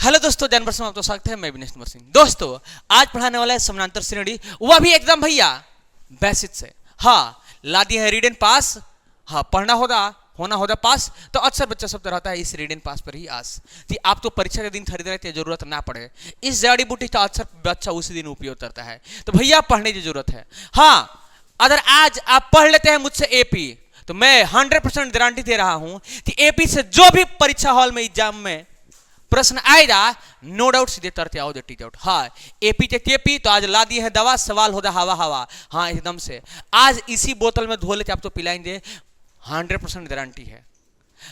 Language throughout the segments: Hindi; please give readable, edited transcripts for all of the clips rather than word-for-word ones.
हेलो दोस्तों, ध्यान पर आपका स्वागत है। मैं विनेश कुमार सिंह। दोस्तों, आज पढ़ाने वाला है समानांतर श्रेणी, वह भी एकदम भैया बेसिक से। हाँ, ला दिया है रीड एंड पास। हाँ, पढ़ना होना होगा पास। तो अक्सर बच्चा सब तो रहता है इस रीड एंड पास पर ही आस कि आप तो परीक्षा के दिन खरीद रहे थे, जरूरत ना पड़े। इस जड़ी बूटी का अक्सर बच्चा उसी दिन उपयोग करता है। तो भैया पढ़ने की जरूरत है। हाँ, अगर आज आप पढ़ लेते हैं मुझसे एपी, तो मैं 100% गारंटी दे रहा हूं कि एपी से जो भी परीक्षा हॉल में एग्जाम में प्रश्न आएगा, नो डाउट सीधे तरते आओ टीच आउट। हाँ, एपी ते टेपी तो आज ला दिए है दवा, सवाल होगा हवा हवा। हाँ, एकदम से आज इसी बोतल में धो लेते आप तो पिलाएंगे, 100% गारंटी है।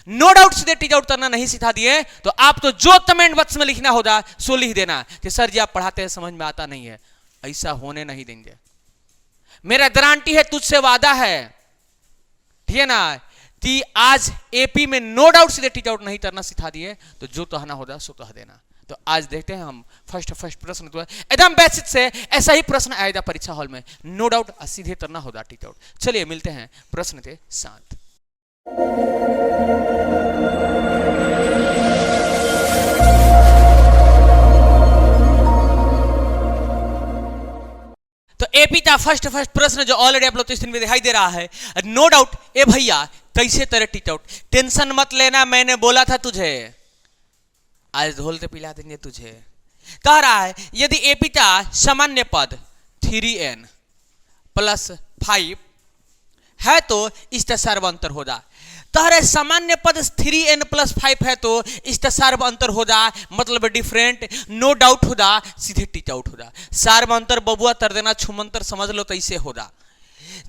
नो डाउट सीधे टीच आउट करना नहीं सिखा दिए तो आप तो जो कमेंट बॉक्स में लिखना होगा सो लिख देना कि सर जी आप पढ़ाते हैं समझ में आता नहीं है। ऐसा होने नहीं देंगे, मेरा गारंटी है, तुझसे वादा है, ठीक है ना। कि आज एपी में नो डाउट सीधे टीच आउट नहीं करना सिखा दिए तो जो कहना होगा सो कह देना। तो आज देखते हैं हम फर्स्ट प्रश्न तो एकदम बेसिक से ऐसा ही प्रश्न आएगा परीक्षा हॉल में, नो डाउट सीधे करना होगा टीच आउट। चलिए मिलते हैं प्रश्न के साथ। तो एपी का फर्स्ट प्रश्न जो ऑलरेडी आप लोग तो स्क्रीन में दिखाई दे रहा है, नो डाउट। ए भैया कैसे तरह टीच आउट, टेंशन मत लेना, मैंने बोला था तुझे, आज धोलते पिला देंगे तुझे। कह रहा है यदि एपी का सामान्य पद 3n प्लस 5 है तो इसका सर्वांतर होगा। कह रहे सामान्य पद 3n प्लस 5 है तो इसका सर्वांतर होगा, मतलब डिफरेंट। नो डाउट होगा सीधे टीच आउट होगा। सर्वांतर बबुआ तर देना, छुमंतर समझ लो कैसे होगा।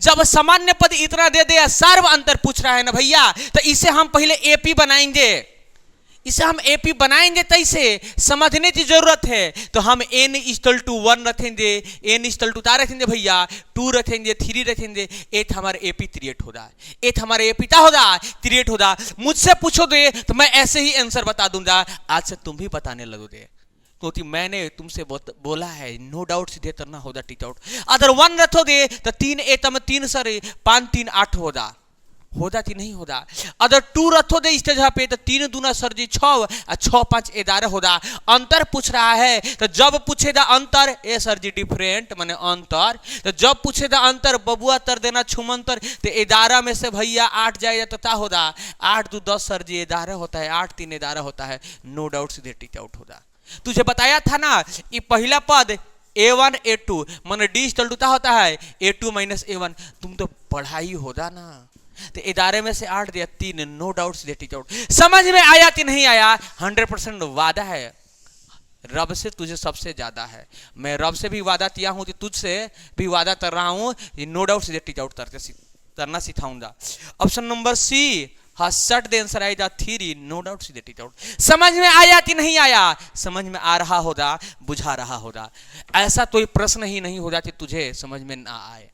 जब सामान्य पद इतना दे दे, सर्व अंतर पूछ रहा है ना भैया, तो इसे हम पहले एपी बनाएंगे। इसे हम एपी बनाएंगे कैसे समझने की जरूरत है। तो हम n = 1 रखेंगे, n = 2 रखेंगे भैया, 2 रखेंगे, 3 रखेंगे, 8 हमारे एपी क्रिएट होगा। 8 हमारे एपी क्या होगा, क्रिएट होगा। मुझसे पूछोगे तो मैं ऐसे ही आंसर बता दूंगा, आज से तुम भी बताने लगोगे क्योंकि मैंने तुमसे बोला है नो डाउट सीधे करना होगा टीच आउट। अगर 1 रखोगे तो 3 8 3 सर 5 3 8 होगा कि नहीं होगा। अगर 2 रखोगे इस जगह पे तो 3 दूना सर जी 6 और 6 5 11 होगा। अंतर पूछ रहा है तो जब पूछेगा अंतर ए सर जी डिफरेंट माने अंतर, तो जब पूछेगा अंतर बबुआ तर देना छुमंतर, तो 11 में से भैया 8 जाएगा तो क्या होगा, 8 2 10 सर जी 11 होता है, 8 3 11 होता है। नो डाउट सीधे टीच आउट होगा। तुझे बताया था ना कि पहला पद a1 a2 माने d = क्या होता है a2 - a1। तुम तो पढ़ाई होगा ना, तो 11 में से 8 दिया 3, नो डाउट सीधे टीच आउट। समझ में आया कि नहीं आया, 100% वादा है, रब से तुझे सबसे ज्यादा है। मैं रब से भी वादा किया हूं कि तुझसे भी वादा कर रहा हूं, नो डाउट सीधे टीच आउट करना सिखाऊंगा। ऑप्शन नंबर सी, हाँ सट दे आंसर आएगा 3, नो डाउट सीधे टीच आउट। समझ में आया कि नहीं आया, समझ में आ रहा होगा, बुझा रहा होगा। ऐसा कोई प्रश्न ही नहीं होगा कि तुझे समझ में ना आए,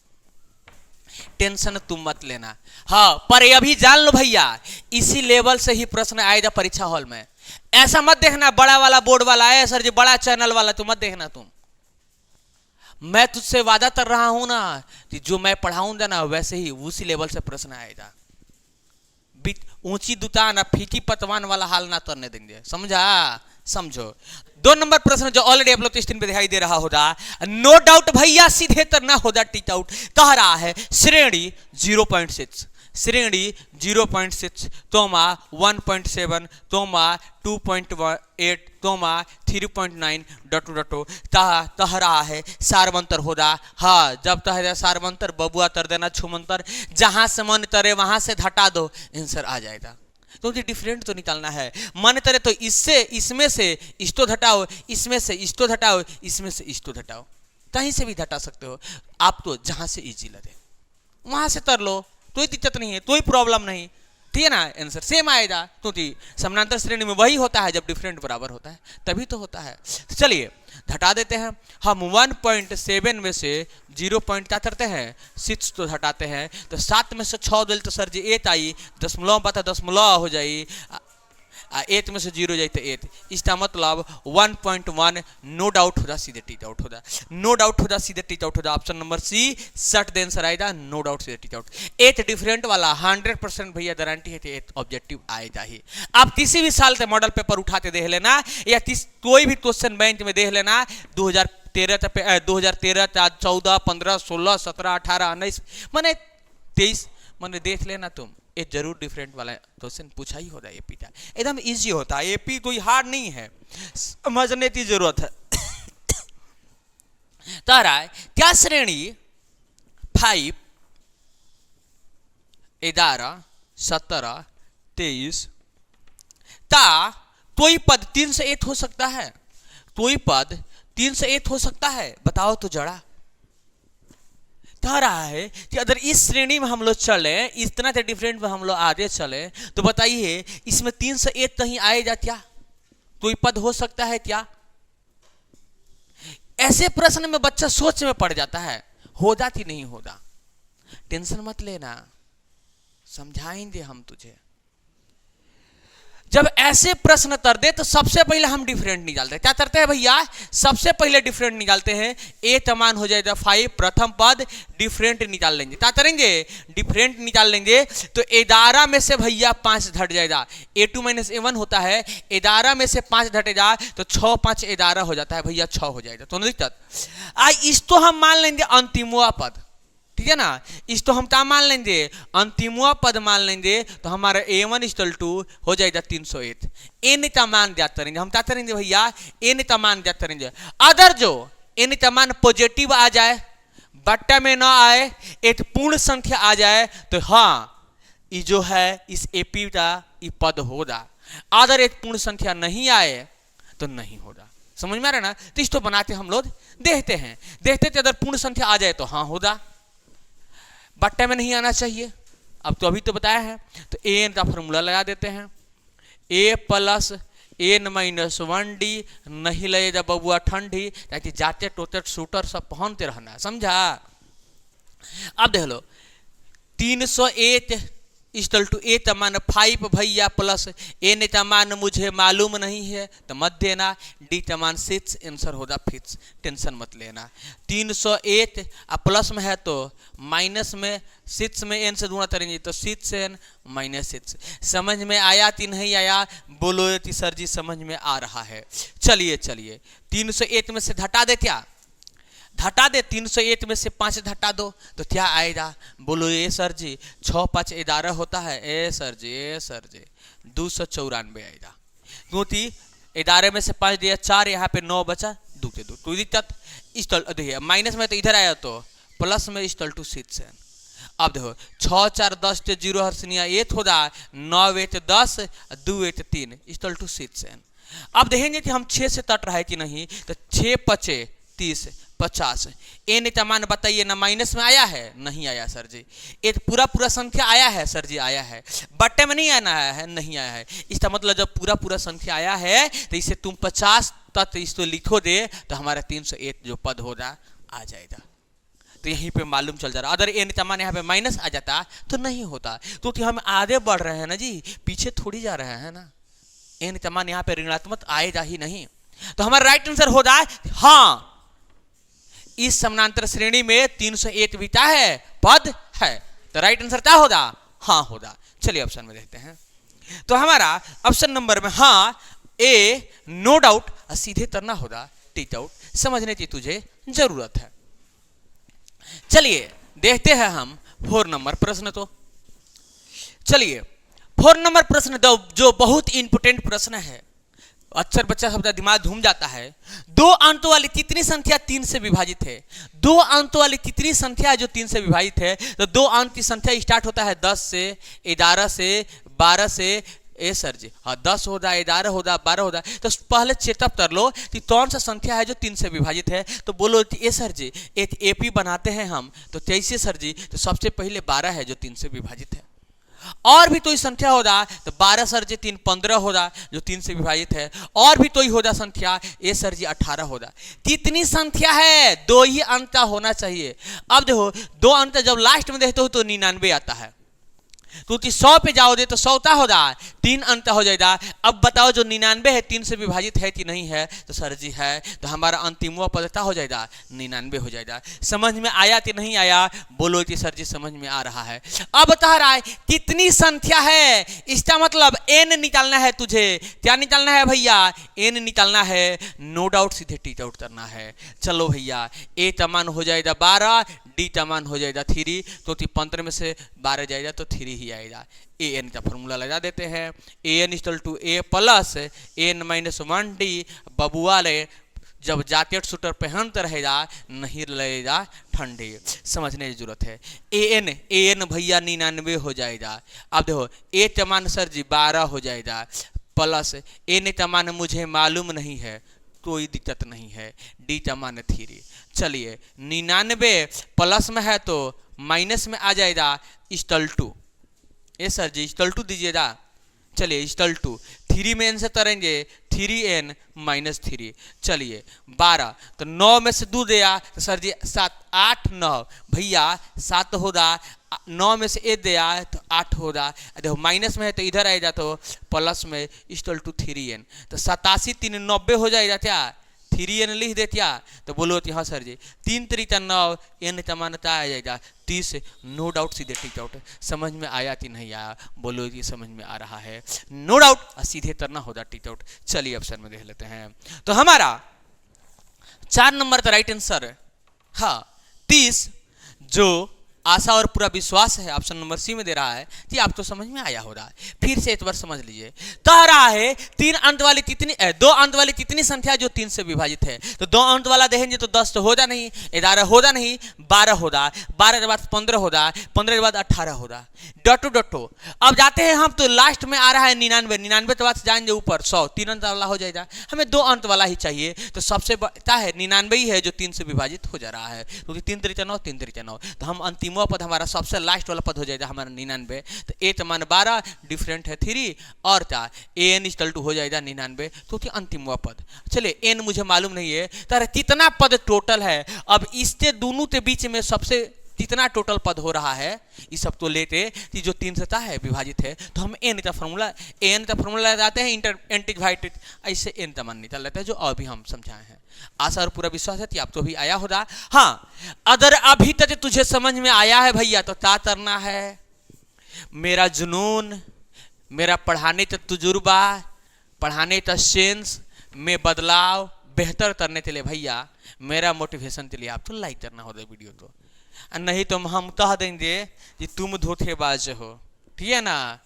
टेंशन तुम मत लेना। हाँ, पर अभी जान लो भैया, इसी लेवल से ही प्रश्न आएगा परीक्षा हॉल में। ऐसा मत देखना बड़ा वाला बोर्ड वाला है सर जी, बड़ा चैनल वाला, तो मत देखना तुम। मैं तुझसे वादा कर रहा हूं ना कि जो मैं पढ़ाऊंगा ना वैसे ही उसी लेवल से प्रश्न आएगा। ऊंची दुकान फीकी पतवान वाला हाल ना करने देंगे, समझा। समझो 2 नंबर प्रश्न जो ऑलरेडी आप लोग स्क्रीन पे दिखाई दे रहा होगा, नो डाउट भैया सीधे करना होगा टीच आउट। कह रहा है श्रेणी 0.6, श्रेणी 0.6 तोमा 1.7 तोमा 2.8 तोमा 3.9 डटो डटो कह रहा है सार्वंतर होगा। हाँ, जब कह सार्वंतर बबुआ तर देना छुमंतर, जहां से मन करे वहां से हटा दो, आंसर आ जाएगा। तो डिफरेंट तो निकालना है, मन करे तो इससे इसमें से इस्तो घटाओ, इसमें से इस्तो घटाओ, इसमें से इस्तो घटाओ, कहीं से भी घटा सकते हो आप, तो जहां से इजी लगे वहां से कर लो, कोई दिक्कत नहीं है, कोई प्रॉब्लम नहीं, ठीक है ना। आंसर सेम आएगा क्योंकि समानांतर श्रेणी में वही होता है जब डिफरेंट बराबर होता है, तभी तो होता है। तो चलिए घटा देते हैं हम। 1.7 में से 0 पॉइंट क्या करते हैं 6 तो घटाते हैं, तो 7 में से 6 दिल तो सर जी 8 आई, दशमलव पता दशमलव हो जाई, 8 में से 0 जाए तो 8, इसका मतलब 1.1 नो डाउट हो जा, सीधे टीच आउट हो जा, नो डाउट हो जा, सीधे टीच आउट हो जा। ऑप्शन नंबर सी सट द आंसर आएगा, नो डाउट सीधे टीच आउट। 8 डिफरेंट वाला 100% भैया गारंटी है, 8 ऑब्जेक्टिव आएगा ही। आप किसी भी साल से मॉडल पेपर उठाते देख लेना, या कोई भी क्वेश्चन बैंक में देख लेना, 2013 14 15 16 17 18 19 मैंने 23 मैंने देख लेना तुम, ये जरूर डिफरेंट वाला क्वेश्चन पूछा ही होता है। एपी का एकदम इजी होता है, एपी कोई हार्ड नहीं है, समझने की जरूरत है। तारा क्या श्रेणी 5 11 17 23 ता कोई पद 3 से 8 हो सकता है, कोई पद 3 से 8 हो सकता है, बताओ तो जरा। कह रहा है कि अगर इस श्रेणी में हम लोग चले, इतना से डिफरेंट में हम लोग आगे चले, तो बताइए इसमें 3 से 8 कहीं आएगा क्या, कोई पद हो सकता है क्या? ऐसे प्रश्न में बच्चा सोच में पड़ जाता है, होगा कि नहीं होगा। टेंशन मत लेना, समझाएंगे हम तुझे। जब ऐसे प्रश्न कर दे तो सबसे पहले हम डिफरेंट निकालते हैं। क्या करते हैं भैया, सबसे पहले डिफरेंट निकालते हैं। ए समान हो जाएगा 5, प्रथम पद डिफरेंट निकाल लेंगे। क्या करेंगे, डिफरेंट निकाल लेंगे। तो 11 में से भैया 5 घट जाएगा, A2 - A1 होता है, 11 में से 5 घटेगा तो 6 5 11 हो जाता है भैया, 6 हो जाएगा। तो दिक्कत इसको हम मान लेंगे अंतिमवा पद, ठीक है ना। इसको हम क्या मान लेंगे, अंतिमवा पद मान लेंगे। तो हमारा A1 = हो जाएगा 308। एन का मान ज्ञात करेंगे हम, क्या करेंगे भैया, एन का मान ज्ञात करेंगे। अगर जो एन का मान पॉजिटिव आ जाए, बट्टा में ना आए, एक पूर्ण संख्या आ जाए, तो हाँ ये जो है इस एपी का ये पद होगा। अगर एक पूर्ण संख्या नहीं आए तो नहीं होगा। समझ में आ रहा है ना। तो इसको बनाते हम लोग देखते हैं, देखते थे। अगर पूर्ण संख्या आ जाए तो हाँ होगा, बट्टे में नहीं आना चाहिए। अब तो अभी तो बताया है। तो एन का फॉर्मूला लगा देते हैं, A + n - 1d नहीं लगेगा बबुआ ठंडी, ताकि जाते टोटे शूटर सब पहनते रहना, समझा। अब देख लो 308 = A का मान 5 भैया प्लस n का मान मुझे मालूम नहीं है तो मत देना, D का मान 6 आंसर होगा फिक्स, टेंशन मत लेना। 308 प्लस में है तो माइनस में 6 में n से गुणा करेंगे तो 6n - 6। समझ में आया कि नहीं आया, बोलो कि सर जी समझ में आ रहा है। चलिए 308 में से घटा दे, क्या घटा दे, 308 में से 5 घटा दो तो क्या आएगा, बोलो ए सर जी 6 5 11 होता है। ए सर जी 294 आएगा, क्योंकि 11 में से 5 दिया 4, यहाँ पे 9 बचा, 2 के 2। कोई दिक्कत, देखिए माइनस में तो इधर आया तो प्लस में = 6। अब देखो 6 4 10 के 0 हर्षनिया 8 होगा, 9 8 10 2 8 3 = 6। अब देखेंगे कि हम 6 से तट रहा है कि नहीं। तो 6 5 30 50। एन का मान बताइए ना, माइनस में आया है, नहीं आया सर जी। एक पूरा संख्या आया है सर जी, आया है। बट्टे में नहीं आना है, नहीं आया है। इसका मतलब जब पूरा संख्या आया है तो इसे तुम 50 तक इसको लिखो दे तो हमारा 308 जो पद होगा आ जाएगा। तो यहीं पे मालूम चल जा रहा। अगर एन का मान यहाँ पे माइनस आ जाता तो नहीं होता, क्योंकि हम आगे बढ़ रहे हैं ना जी, पीछे थोड़ी जा रहे हैं ना। एन का मान यहाँ पे ऋणात्मक आएगा ही नहीं। तो हमारा राइट आंसर होगा हाँ, इस समानांतर श्रेणी में 308 भी क्या है, पद है। तो राइट आंसर क्या होगा, हाँ होगा। चलिए ऑप्शन में देखते हैं। तो हमारा ऑप्शन नंबर में हाँ, ए नो डाउट सीधे तरना होगा, टीच आउट समझने की तुझे जरूरत है। चलिए देखते हैं हम 4 नंबर प्रश्न। तो चलिए 4 नंबर प्रश्न जो बहुत इंपोर्टेंट प्रश्न है, अक्सर बच्चा सबका दिमाग घूम जाता है। 2 अंक वाली कितनी संख्या 3 से विभाजित है, 2 अंक वाली कितनी संख्या है जो 3 से विभाजित है। तो 2 अंक की संख्या स्टार्ट होता है 10 से, 11 से, 12 से। ए सर जी हाँ 10 होगा, 11 होगा, 12 होगा। तो पहले चेकअप कर लो कि कौन सा संख्या है जो 3 से विभाजित है। तो बोलो कि ए सर जी एक एपी बनाते हैं हम, तो कैसे सर जी, तो सबसे पहले 12 है जो 3 से विभाजित है। और भी कोई संख्या होगा तो 12 सर जी 3 15 होगा जो 3 से विभाजित है। और भी कोई होगा संख्या, ए सर जी 18 होगा। कितनी संख्या है, 2 ही अंक का होना चाहिए। अब देखो 2 अंक जब लास्ट में देखते हो तो 99 आता है। तो 100 पे जाओ दे तो 100 होगा, 3 अंत हो जाएगा। अब बताओ जो 99 है 3 से विभाजित है कि नहीं है, तो सर जी है, तो हमारा अंतिम पदता हो जाएगा 99 हो जाएगा। समझ में आया कि नहीं आया, बोलो कि सर जी समझ में आ रहा है। अब बता रहा है कितनी संख्या है, इसका मतलब n निकालना है तुझे। क्या निकालना है भैया, n निकालना है, नो डाउट सीधे टी आउट करना है। चलो भैया, ए का मान हो जाएगा 12, डी का मान हो जाएगा 3, तो 15 में से 12 जाएगा तो 3 ही आएगा। ए एन का फॉर्मूला लगा देते हैं, A N equal to A plus N minus 1 D. बबुआ ले जब जैकेट शूटर पहनते रहेगा नहीं लगेगा ठंडी, समझने की जरूरत है। ए एन भैया 99 हो जाएगा। अब देखो ए का मान सर जी 12 हो जाएगा, प्लस एन का मान मुझे मालूम नहीं है, कोई दिक्कत नहीं है, डी का मान 3। चलिए 99 प्लस में है तो माइनस में आ जाएगा इक्वल टू, ए सर जी इक्वल टू दीजिएगा। चलिए इक्वल टू 3 में एन से करेंगे 3n माइनस 3। चलिए 12 तो 9 में से 2 दिया तो सर जी 7 8 9 भैया 7 होगा, 9 में से 1 दिया तो 8 होगा। देखो माइनस में है तो इधर आएगा तो प्लस में इक्वल टू 3n, तो 87 3 90 हो जाएगा क्या, 3n लिख दे क्या, तो बोलो हाँ सर जी 3 3 9 n का मानता आ जाएगा 30, नो डाउट सीधे टिक आउट। समझ में आया कि नहीं आया, बोलो कि समझ में आ रहा है, नो डाउट सीधे करना होगा टिक आउट। चलिए ऑप्शन में देख लेते हैं, तो हमारा 4 नंबर का राइट आंसर हाँ 30, जो आशा और पूरा विश्वास है ऑप्शन नंबर सी में दे रहा है कि आपको समझ में आया हो रहा है। फिर से एक बार समझ लीजिए, कह रहा है 2 अंक वाली कितनी संख्या जो 3 से विभाजित है, तो 2 अंक वाला देखेंगे तो 10 तो होगा नहीं, 11 होगा नहीं, 12 होगा, 12 के बाद 15 होगा, 15 के बाद 18 होगा, डटो। अब जाते हैं हम तो लास्ट में आ रहा है 99 के बाद जाएंगे ऊपर 100, 3 अंक वाला हो जाएगा, हमें 2 अंक वाला ही चाहिए, तो सबसे बड़ा है 99 ही है जो 3 से विभाजित हो जा रहा है, क्योंकि 3 3 9 3 3 9, तो हम अंतिम पद हमारा सबसे लास्ट वाला पद हो जाएगा हमारा 99। तो ए का मान 12, डिफरेंट है 3, और क्या ए एन इक्वल टू हो जाएगा 99, तो अंतिम पद। चलिए एन मुझे मालूम नहीं है, तो कितना पद टोटल है, अब इसके दोनों के बीच में सबसे कितना टोटल पद हो रहा है, ये सब तो लेते कि जो 3 से है विभाजित है, तो हम एन का फॉर्मूला लगाते हैं इंटीग्रेटेड, ऐसे एन का मान निकाल लेते हैं, जो अभी हम समझाए हैं। आशा और पूरा विश्वास है कि आप तो भी आया होगा। हाँ, अगर अभी तक तुझे समझ में आया है भैया तो क्या करना है, मेरा जुनून, मेरा पढ़ाने का तजुर्बा, पढ़ाने का सेंस में बदलाव बेहतर करने के लिए भैया मेरा मोटिवेशन के लिए आपको लाइक करना होगा वीडियो को, नहीं तो हम कह देंगे कि तुम धोखेबाज हो, ठीक है ना,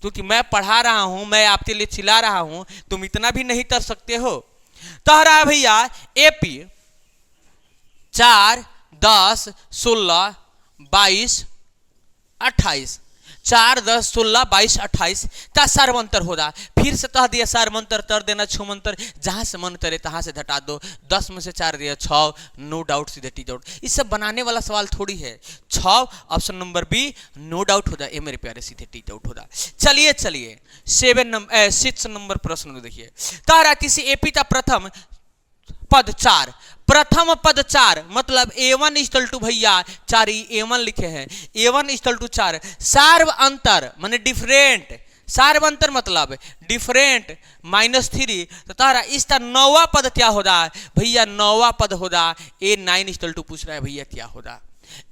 क्योंकि मैं पढ़ा रहा हूं, मैं आपके लिए चिल्ला रहा हूं, तुम इतना भी नहीं कर सकते हो। कह रहा है भैया एपी 4 10 16 22 28, 4 10 16 22 28 का सार्वंतर होगा। फिर से कह दिया सार्वंतर कर देना, छुमंतर जहां से मन करे तहां से घटा दो, 10 में से 4 दिया 6, नो डाउट सीधे टी डाउट। इस सब बनाने वाला सवाल थोड़ी है, 6 option number B no doubt होगा, ये मेरे प्यारे सीधे टी डाउट होगा। चलिए 6 नंबर प्रश्न देखिए, तारा किसी एपी का प्रथम पद 4, प्रथम पद 4 मतलब A1 इक्वल टू भैया 4, A1 लिखे हैं, A1 इक्वल टू 4, सार्व अंतर माने डिफरेंट, सार्व अंतर मतलब डिफरेंट -3, तो तारा इसका 9वां पद क्या होगा भैया, 9वां पद होगा A9 इक्वल टू, पूछ रहा है भैया क्या होगा,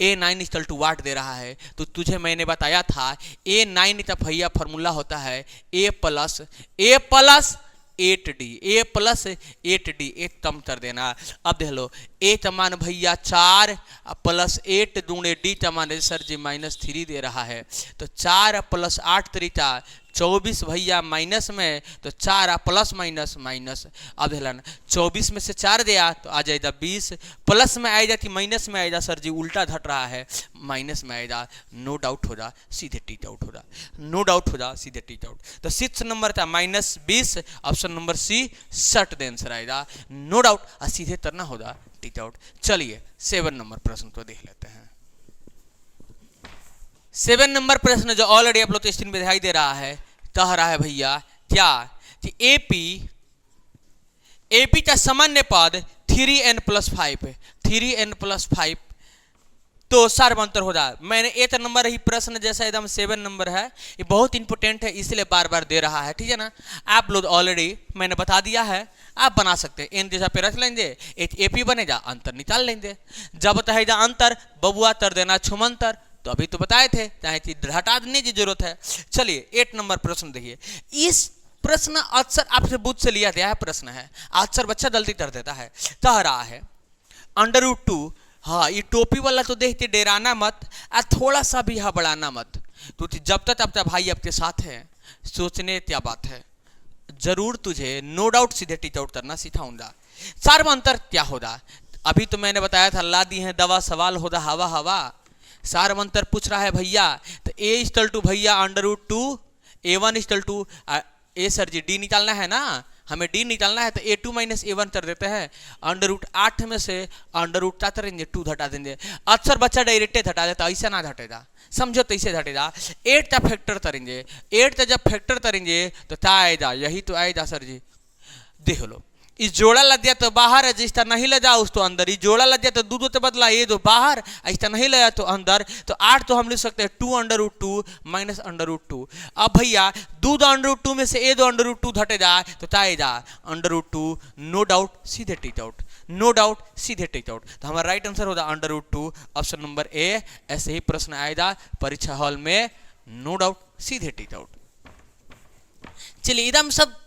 A9 इक्वल टू वाट दे रहा है, तो तुझे मैंने बताया था A9 का भैया फॉर्मूला होता है A plus 8D, A plus 8D, एक कम कर देना। अब देख लो ए का मान भैया 4 प्लस 8 दूणे डी का मान सर जी -3 दे रहा है, तो 4 प्लस 8 तरीका 24 भैया माइनस में, तो 4 प्लस माइनस माइनस। अब देख 24 में से 4 दिया तो आ जाएगा 20, प्लस में आएगा कि माइनस में आएगा सर जी, उल्टा घट रहा है, माइनस में आएगा, नो डाउट होगा सीधे टीट आउट होगा, नो डाउट होगा सीधे टीट आउट। तो 6 नंबर था -20, ऑप्शन नंबर सी शर्ट दे आंसर आएगा, नो डाउट सीधे करना होगा टीट आउट। चलिए 7 नंबर प्रश्न को देख लेते हैं। 7 नंबर प्रश्न जो ऑलरेडी आप लोग तो स्क्रीन पे दिखाई दे रहा है, कह रहा है भैया क्या कि एपी का सामान्य पद 3n + 5, 3n + 5, तो सर्वांतर होगा। मैंने 8 नंबर ही प्रश्न जैसा एकदम 7 नंबर है, ये बहुत इंपॉर्टेंट है इसलिए बार बार दे रहा है, ठीक है ना। आप लोग ऑलरेडी मैंने बता दिया है, आप बना सकते हैं। एन जैसा पे रख लेंगे, एपी बनेगा, अंतर निकाल लेंगे। जब बताएगा अंतर बबुआ तर देना छुमंतर, तो अभी तो बताए थे, चाहे चीज हटा देने की जरूरत है। चलिए 8 नंबर प्रश्न देखिए। इस प्रश्न अक्सर आपसे बुद्ध से लिया गया है प्रश्न है, अक्सर बच्चा गलती कर देता है। कह रहा है √2, हाँ ये टोपी वाला तो देखते डराना मत, थोड़ा सा भी हबड़ाना मत, तो जब तक भाई आपके साथ है, सोचने क्या बात है, जरूर तुझे नो डाउट सीधे टीच आउट करना सिखाऊंगा। सार्वंतर क्या होगा, अभी तो मैंने बताया था, ला दी है दवा सवाल होगा हवा हवा। सार्वंतर पूछ रहा है भैया, तो A = भैया √2, A1 = ए सर जी डी निकालना है ना, हमें डी निकालना है, तो A2 - A1 कर देते हैं। √8 में से √ क्या करेंगे, 2 घटा देंगे। अक्सर बच्चा डायरेक्ट घटा देता, ऐसा ना घटेगा, समझो तो ऐसे घटेगा। 8 का फैक्टर करेंगे, 8 का जब फैक्टर करेंगे तो क्या आएगा, यही तो आएगा सर जी। देख लो, इस जोड़ा लग गया तो बाहर है, जिसका नहीं ले जाओ उसको अंदर। इस जोड़ा लग गया तो दूध तो बदला, ये तो बाहर, ऐसा नहीं ले जाए तो अंदर। तो 8 तो हम लिख सकते हैं 2 √2 - √2। अब भैया दूध √2 में से ए दो √2 घटे जाए तो क्या आएगा, √2। नो डाउट सीधे टीच आउट, नो डाउट सीधे टीच आउट। तो हमारा राइट आंसर होगा √2, ऑप्शन नंबर ए। ऐसे ही प्रश्न आएगा परीक्षा हॉल में, नो डाउट सीधे टीच आउट। चलिए एकदम सब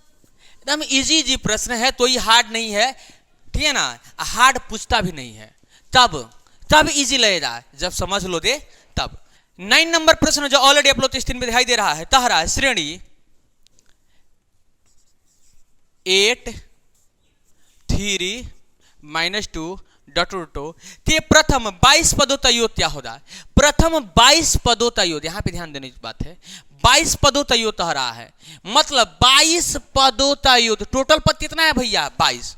एकदम इजी प्रश्न है, तो ये हार्ड नहीं है, ठीक है ना, हार्ड पूछता भी नहीं है। तब इजी लगेगा जब समझ लो दे तब। 9 नंबर प्रश्न जो ऑलरेडी आप लोग स्क्रीन पे दिखाई दे रहा है, कह रहा है श्रेणी 8 3 - 2 .2 ते प्रथम 22 पदों का योग क्या होगा। प्रथम 22 पदों का योग, यहां पे ध्यान देने की बात है, 22 पदों का योग कह रहा है, मतलब 22 पदों का योग। टोटल पद कितना है भैया, 22।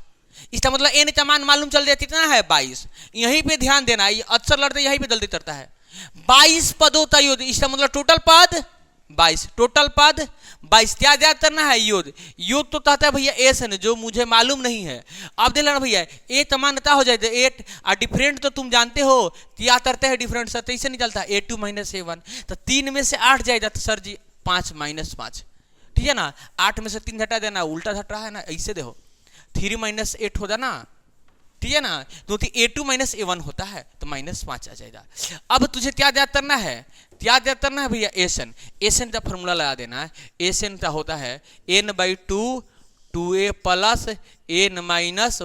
इसका मतलब एन का मान मालूम चल जाए कितना है, 22। यहीं पे ध्यान देना, ये अक्सर लड़ते यहीं पे जल्दी करता है। 22 पदों का योग, इसका मतलब टोटल पद 22, टोटल पद 22। क्या याद करना है, योग। योग तो कहता है भैया एस है, जो मुझे मालूम नहीं है। अब देख लेना भैया, ए समानता हो जाए 8, और डिफरेंट तो तुम जानते हो क्या करते हैं डिफरेंट सर, तो इसे निकलता है A2 - A1। तो 3 में से 8 जाएगा तो सर जी 5 - 5, ठीक है ना। 8 में से 3 घटा देना, उल्टा घट रहा है ना, ऐसे देखो 3 - 8 होगा ना, ठीक है ना। तो A2 - A1 होता है तो -5 आ जाएगा। अब तुझे क्या याद करना है, क्या याद करना है भैया, एसन। एसन का फॉर्मूला लगा देना है। एसन का होता है n/2 2a plus n -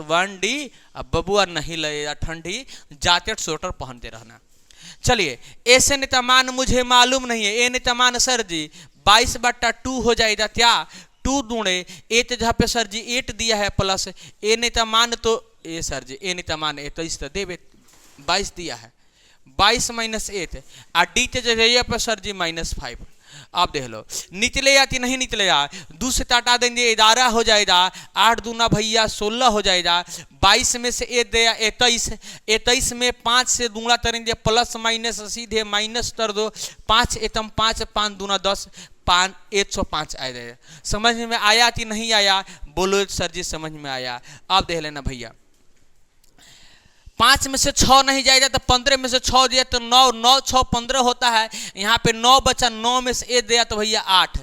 1d। अब बबुआ नहीं लगेगा ठंडी, जैकेट स्वेटर पहनते रहना। चलिए एसन का मान मुझे मालूम नहीं है, एन का मान सर जी 22/2 हो जाएगा, क्या 2 दूणे 8 जहाँ पे सर जी 8 दिया है, प्लस एन का मान तो ए सर जी एन का मान ए तो इस देवे 22 दिया है, 22 - 8 और डी के जगह पर सर जी -5। आप देख लो निकले या कि नहीं निकले, 2 से हटा देंगे 11 हो जाएगा, 8 दूना भैया 16 हो जाएगा। 22 में से 1 दिया 23, 23 में 5 से दूना करेंगे प्लस माइनस सीधे माइनस कर दो, 5 एकम 5 5 दूना 10, 5 105 आ जाएगा। समझ में आया कि नहीं आया, बोलो सर जी समझ में आया। आप देख लेना भैया, 5 में से 6 नहीं जाएगा तो 15 में से 6 दिया तो 9, 9 6 15 होता है। यहाँ पे 9 बचा, 9 में से 1 दिया तो भैया 8।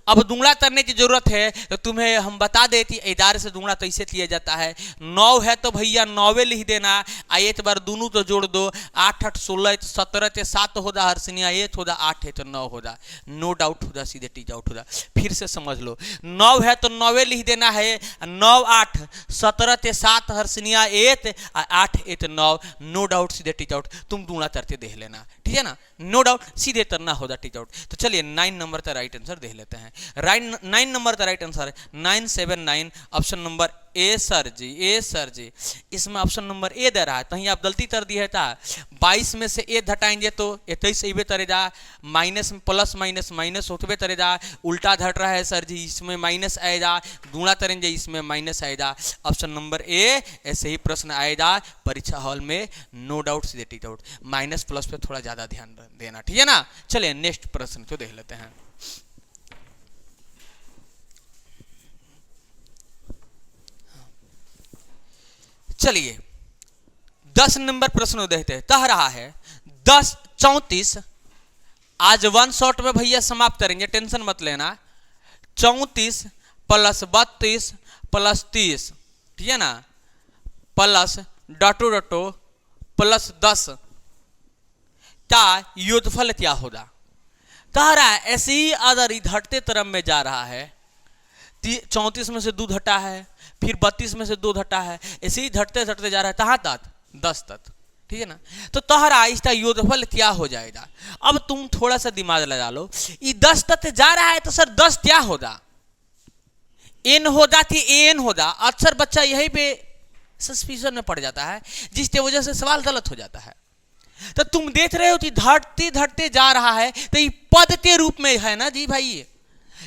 अब दुगना करने की जरूरत है तो तुम्हें हम बता देती 11 से दुगना तो इसे किया जाता है। 9 है तो भैया 9 लिख देना, एक बार दोनों तो जोड़ दो, 8 8 16 17 से 7 होगा, हर्षनिया 1 होगा, 8 है तो 9 होगा। नो डाउट होगा, सीधे टीच आउट होगा। फिर से समझ लो, 9 है तो 9 लिख देना है, 9 8 17 से 7 हर्षनिया 1 8 8 9। नो डाउट सीधे टीच आउट, तुम दूना करते देख लेना, ठीक है ना। नो डाउट सीधे करना होगा टीच आउट। तो चलिए 9 नंबर का राइट आंसर देख लेते हैं। 9 नंबर का राइट आंसर है 979, ऑप्शन नंबर ए सर जी, ए सर जी। इसमें ऑप्शन नंबर ए दे रहा है, कहीं आप गलती कर दी है था। 22 में से ए घटाएंगे तो 23 इबे तरेगा, माइनस प्लस माइनस माइनस होते तरेगा, उल्टा घट रहा है सर जी, इसमें माइनस आएगा, गुणा करेंगे इसमें माइनस आएगा। ऑप्शन नंबर ए। ऐसे ही प्रश्न आएगा परीक्षा हॉल में, नो डाउट सीधे टीच आउट। माइनस प्लस पे थोड़ा ज्यादा ध्यान देना, ठीक है ना। चलिए नेक्स्ट प्रश्न तो देख लेते हैं। चलिए 10 नंबर प्रश्न देखते हैं। कह रहा है 34 आज वन शॉट में भैया समाप्त करेंगे, टेंशन मत लेना। 34 प्लस 32 प्लस 30, ठीक है ना, प्लस डटो डटो प्लस 10 का योगफल क्या होगा? तारा ऐसे ही अगर घटते क्रम में जा रहा है, 34 में से 2 घटा है, फिर 32 में से 2 घटा है, ऐसे ही घटते घटते जा रहा है कहाँ तक? 10 तक, ठीक है ना। तो तोहरा इसका योगफल क्या हो जाएगा? अब तुम थोड़ा सा दिमाग लगा लो, ये 10 तक जा रहा है तो सर 10 क्या होगा? एन होगा कि एन होगा? अक्सर बच्चा यही पे सस्पिशन में पड़ जाता है, जिसकी वजह से सवाल गलत हो जाता है। तो तुम देख रहे हो कि घटते घटते जा रहा है, तो ये पद के रूप में है ना जी भाई।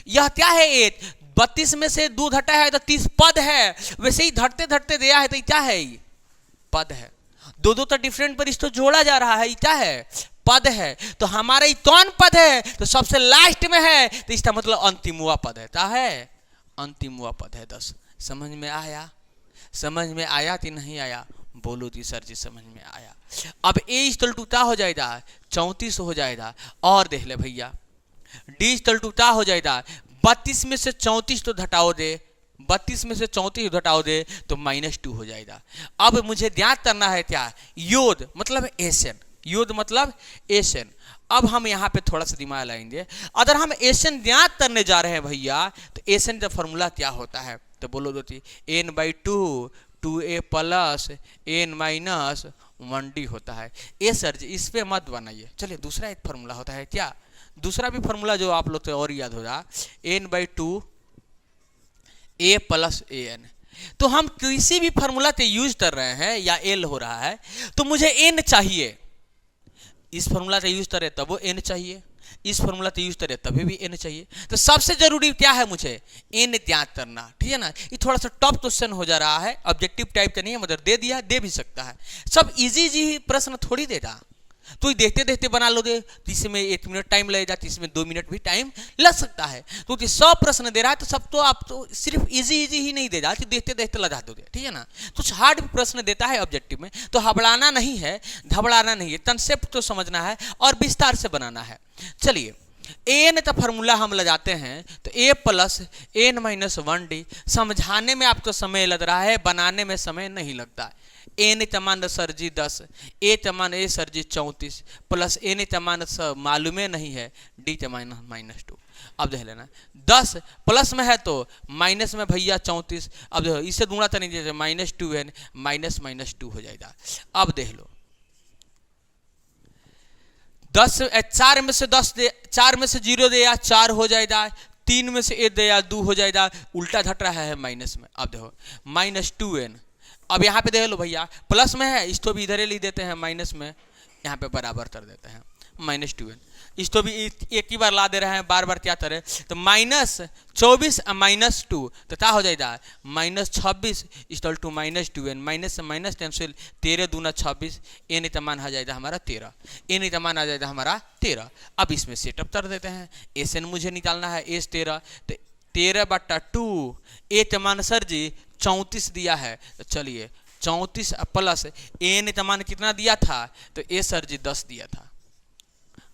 यह क्या है? 8 32 में से 2 घटा है तो 30 पद है, वैसे ही घटते घटते दिया है तो क्या है? ये पद है। दो तो डिफरेंट पर इसको जोड़ा जा रहा है, ये क्या है? पद है। तो हमारा ये कौन पद है? तो सबसे लास्ट में है, तो इसका मतलब अंतिमवा पद है। क्या है? अंतिमवा पद है 10। समझ में आया? समझ में आया कि नहीं आया? बोलो जी सर जी समझ में आया। अब ए इक्वल टू क्या हो जाएगा? 34 हो जाएगा। और देख ले भैया, डी इक्वल टू क्या हो जाएगा? 32 में से 34 तो घटाओ दे, 32 में से 34 घटाओ दे तो -2 हो जाएगा। अब मुझे ध्यान करना है क्या? योग मतलब एसन, योग मतलब एसन। अब हम यहाँ पे थोड़ा सा दिमाग लगाएंगे। अगर हम एसन ध्यान करने जा रहे हैं भैया, तो एसन का फॉर्मूला क्या होता है? तो बोलो दो n/2 2a plus n minus 1d होता है। ए सर जी इस पे मत बनाइए, चलिए दूसरा एक फॉर्मूला होता है क्या? दूसरा भी फॉर्मूला जो आप लोग तो और याद होगा, n/2 a प्लस an। तो हम किसी भी फॉर्मूला के यूज कर रहे हैं या एल हो रहा है, तो मुझे n चाहिए। इस फॉर्मूला का यूज करें तब वो n चाहिए, इस फॉर्मूला का यूज करें तभी भी n चाहिए। तो सबसे जरूरी क्या है? मुझे n ज्ञात करना, ठीक है ना। ये थोड़ा सा टफ क्वेश्चन हो जा रहा है, ऑब्जेक्टिव टाइप का नहीं है, मतलब दे दिया, दे भी सकता है। सब इजी जी प्रश्न थोड़ी देगा, तो देखते देखते बना लोगे, तो इसमें 1 मिनट टाइम लगेगा, तो इसमें 2 मिनट भी टाइम लग सकता है। क्योंकि 100 प्रश्न दे रहा है, तो सब तो आप तो सिर्फ इजी इजी ही नहीं दे रहा, देखते देखते लगा दोगे, ठीक है ना। कुछ हार्ड प्रश्न देता है ऑब्जेक्टिव में, तो घबराना नहीं है, घबराना नहीं है, कंसेप्ट तो समझना है और विस्तार से बनाना है। चलिए एन का फॉर्मूला हम लगाते हैं, तो a plus n minus 1d। समझाने में आपको समय लग रहा है, बनाने में समय नहीं लगता है। एन तमान सर जी 10, ए तमान ए सर जी 34 प्लस एन तमान मालूम नहीं है, डी तमान -2। अब देख लेना 10 प्लस में है तो माइनस में भैया 34। अब देखो इससे गुणा तो नहीं दे, -2n -2 हो जाएगा। अब देख लो 10 4 में से 10 दे, 4 में से 0 दे या 4 हो जाएगा, 3 में से 1 दे या 2 हो जाएगा, उल्टा घट रहा है माइनस में। अब देखो -2n। अब यहाँ पे देख लो भैया प्लस में है, इसको भी इधर ही लिख देते हैं माइनस में, यहाँ पे बराबर कर देते हैं -2n। इसको भी एक ही बार ला दे रहे हैं, बार बार क्या करें, तो -24 -2 तो क्या हो जाएगा? -26 इक्वल टू -2n। माइनस से माइनस कैंसिल, 13 दूना 26, एन का मान आ जाएगा हमारा 13, एन का मान आ जाएगा हमारा 13। अब इसमें सेटअप कर देते हैं, एस एन मुझे निकालना है, एस 13, तो 13/2 ए का मान सर जी 34 दिया है, तो चलिए 34 प्लस एन का मान कितना दिया था? तो ए सर जी 10 दिया था।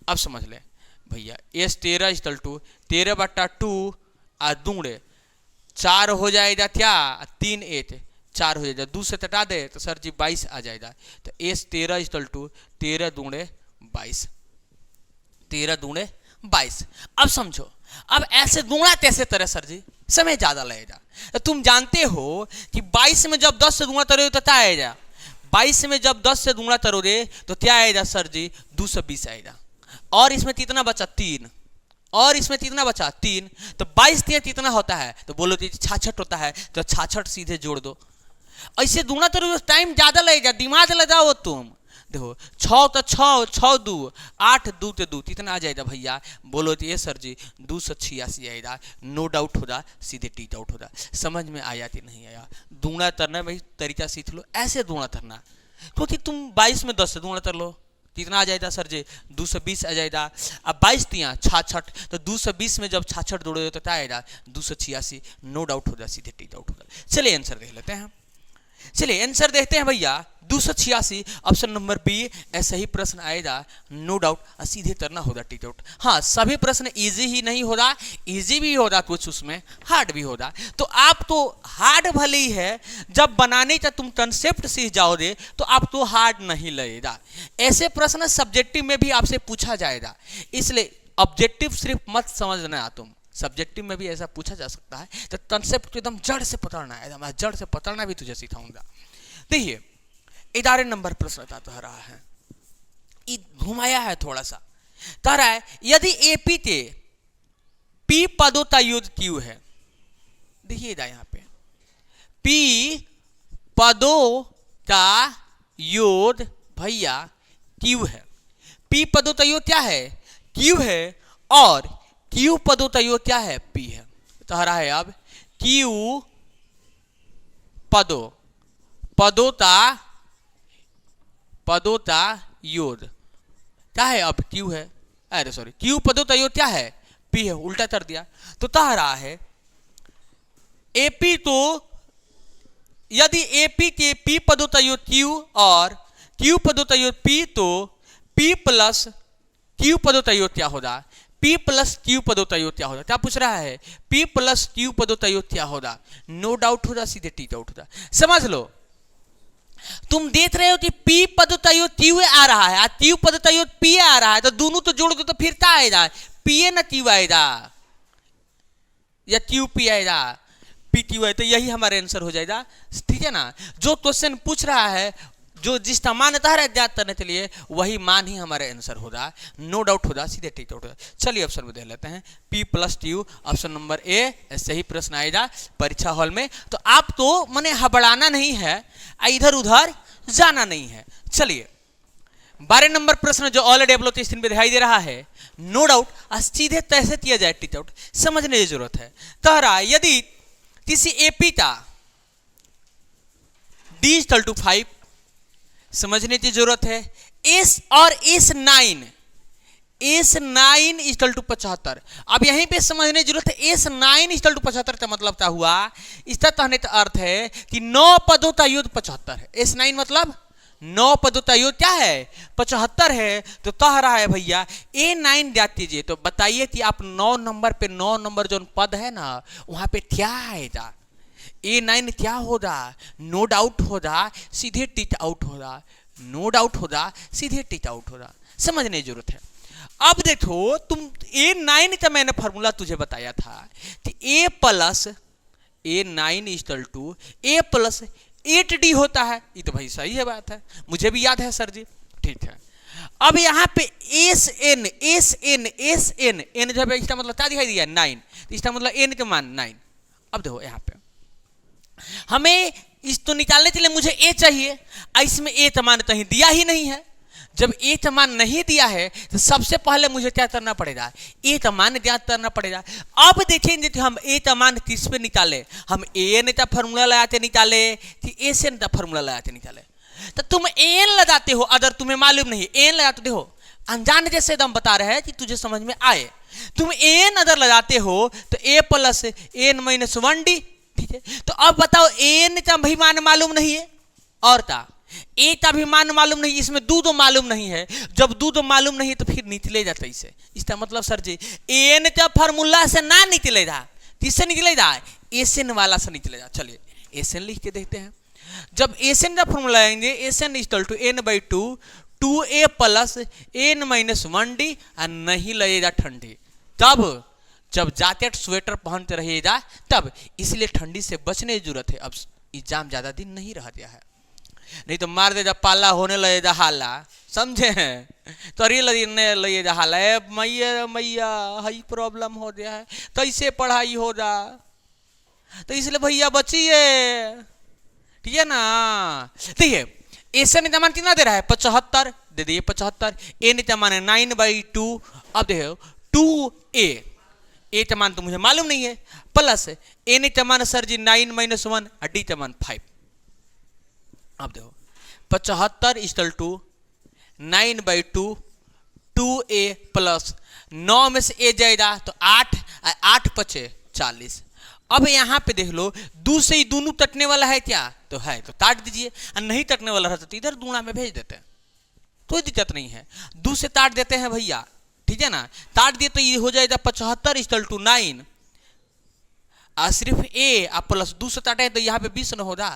अब समझ ले भैया, एस 13 इक्वल टू 13/2 आ दूंगे 4 हो जाएगा क्या? 3 8 4 हो जाएगा, 2 से तटा दे तो सर जी 22 आ जाएगा। तो एस 13 इक्वल टू 13 दूंगे 22, 13 दूंगे 22। अब समझो, अब ऐसे गुणा कैसे तरह सर जी? समय ज्यादा लगेगा। तो तुम जानते हो कि 22 में जब 10 से गुणा करोगे तो क्या आएगा? 22 में जब 10 से गुणा करोगे तो क्या आएगा सर जी? 220 आएगा। और इसमें कितना बचा? 3। और इसमें कितना बचा? 3। तो 22 कितना होता है? तो बोलो 66 होता है, तो 66 सीधे जोड़ दो। ऐसे गुणा करोगे टाइम ज्यादा लगेगा, दिमाग लगाओ तुम। देखो 6 तो 6 6 2 8 2 तो 2 कितना आ जाएगा भैया? बोलो तो ये सर जी 286 आएगा। नो डाउट होगा, सीधे टी डाउट होगा। समझ में आया कि नहीं आया? दूना करना भाई तरीका सीख लो, ऐसे दूना करना। क्योंकि तुम 22 में 10 से दूना कर लो, कितना आ जाएगा सर जी? 220 आ जाएगा। अब 22 दिया 66, तो 220 में जब 66 जोड़ोगे तो क्या आएगा? 286। नो डाउट होगा, सीधे टी डाउट होगा। चलिए आंसर देख लेते हैं। चलिए आंसर देखते हैं भैया 286 ऑप्शन नंबर बी। ऐसा ही प्रश्न आएगा, नो डाउट सीधे तरना होगा टीट आउट। हाँ, सभी प्रश्न इजी ही नहीं होगा, इजी भी होगा कुछ, उसमें हार्ड भी होगा। तो आप तो हार्ड भले ही है, जब बनाने का तुम कंसेप्ट सीख जाओगे तो आप तो हार्ड नहीं लगेगा। ऐसे प्रश्न सब्जेक्टिव में भी आपसे पूछा जाएगा, इसलिए ऑब्जेक्टिव सिर्फ मत समझना तुम, सब्जेक्टिव में भी ऐसा पूछा जा सकता है। तो कंसेप्ट एकदम जड़ से पकड़ना है, एकदम जड़ से पकड़ना भी तुझे सिखाऊंगा। देखिए 11 नंबर प्रश्न था रहा है, घुमाया है थोड़ा सा, कह रहा है यदि एपी के पी पदों का योग क्यू है। देखिएगा यहाँ पे पी पदों का योग भैया क्यू है। पी पदों का योग क्या है? क्यू है। और क्यू पदों का योग क्या है? पी है। कह रहा है अब क्यू पदों का योग क्या है? अब क्यू है, अरे सॉरी, क्यू पदों का योग क्या है? पी है, उल्टा कर दिया। तो कह रहा है एपी तो यदि एपी के पी पदों का योग क्यू और क्यू पदों का योग पी, तो पी प्लस क्यू पदों का योग क्या होगा? P प्लस क्यू पदों का योग क्या होगा? क्या पूछ रहा है? P प्लस क्यू पदों का योग क्या होगा? नो डाउट होगा, सीधे टीट आउट होगा। समझ लो, तुम देख रहे हो कि P पदों का योग क्यू आ रहा है और क्यू पदों का योग P आ रहा है, तो दोनों तो जोड़ दो तो फिर क्या आएगा? P ना क्यू आएगा या क्यू P आएगा? P क्यू आए, तो यही हमारा आंसर हो जाएगा। ठीक है ना? जो क्वेश्चन पूछ रहा है, जो जिसका मान है ज्ञात करने के लिए, वही मान ही हमारा आंसर होगा, नो डाउट होगा, सीधे टीट आउट होगा। चलिए ऑप्शन में देख लेते हैं, P plus Q, option number ए। ऐसे ही प्रश्न आएगा परीक्षा हॉल में, तो आप तो माने हबड़ाना नहीं है, इधर उधर जाना नहीं है। चलिए 12 नंबर प्रश्न जो ऑलरेडी आप लोग स्क्रीन पे दिखाई दे रहा है, नो डाउट सीधे कैसे किया जाए टीट आउट, समझने की जरूरत है। कह रहा है यदि किसी एपी का D इक्वल टू 5, समझने की जरूरत है, एस और एस 9 इक्वल टू 75। अब यहीं पे समझने की जरूरत है, एस 9 इक्वल टू 75 का मतलब क्या हुआ? इसका कहने का अर्थ है कि 9 पदों का योग 75 है। एस 9 मतलब 9 पदों का योग क्या है? 75 है। तो कह रहा है भैया ए 9 ज्ञात कीजिए। तो बताइए कि आप 9 नंबर पे 9 नंबर जो पद है ना, वहां पे क्या आएगा? A9 क्या होगा? नो डाउट होगा, सीधे टीट आउट होगा। नो डाउट होगा, सीधे टीट आउट होगा। समझने की जरूरत है। अब देखो, तुम A9 का मैंने फॉर्मूला तुझे बताया था कि A plus A9 equal to A plus 8D होता है। ये तो भाई सही है, बात है, मुझे भी याद है सर जी। ठीक है, अब यहाँ पे SN N जब इसका मतलब क्या दिखाई दिया? 9, इसका मतलब N का मान 9। अब देखो यहाँ पे हमें इस तो निकालने के लिए मुझे ए चाहिए, इसमें ए का मान कहीं दिया ही नहीं है। जब ए का मान नहीं दिया है तो सबसे पहले मुझे क्या करना पड़ेगा? ए का मान ज्ञात करना पड़ेगा। अब देखेंगे कि हम ए का मान किस पे निकाले, हम एन का फॉर्मूला लगाते निकाले कि एसएन का फॉर्मूला लगाते निकाले। तो तुम एन लगाते हो, अगर तुम्हें मालूम नहीं एन लगाते देखो, अनजान जैसे दम बता रहे हैं कि तुझे समझ में आए। तुम एन अगर लगाते हो तो ए प्लस एन माइनस 1D। ठीक है, तो अब बताओ एन का भी मान मालूम नहीं है और का ए का भी मान मालूम नहीं, इसमें दो मालूम नहीं है। जब दो मालूम नहीं है तो फिर निकले जाता इसे। इसका मतलब सर जी एन का फार्मूला से ना निकलेगा, किससे निकलेगा? एसएन वाला से निकलेगा। चलिए एसएन लिख के देखते हैं। जब एसएन का फार्मूला आएंगे, SN equal to n/2 2a plus n minus 1D, और नहीं लगेगा ठंडी। तब जब जैकेट स्वेटर पहनते रहिएगा तब, इसलिए ठंडी से बचने की जरूरत है। अब एग्जाम ज्यादा दिन नहीं रह गया है, नहीं तो मार दे जब पाला होने लगेगा हाला, समझे हैं? तो लगेगा हाला, मैया मैया हाई प्रॉब्लम हो गया है, कैसे पढ़ाई होगा? तो इसलिए भैया बचिए, ठीक है ना? देखिए एसएन का मान कितना दे रहा है? 75 दे दिए, 75। एन का मान है 9/2। अब देखो 2a, ए का मान तो मुझे मालूम नहीं है, प्लस एन का मान सर जी 9 माइनस 1 और डी का मान 5। अब देखो 75 इक्वल टू 9/2 2a प्लस 9 में से ए जाएगा तो 8, 8 × 5 = 40। अब यहाँ पे देख लो, दू से ही दोनों तटने वाला है क्या, तो है, तो काट दीजिए। और नहीं तटने वाला रहता तो इधर दूना में भेज देते हैं, कोई दिक्कत नहीं है। दू से काट देते हैं भैया, ठीक है ना। काट दिए तो ये हो जाएगा 75 इक्वल टू 9। सिर्फ ए आप प्लस 2 से काटे तो यहाँ पे 20 न होगा।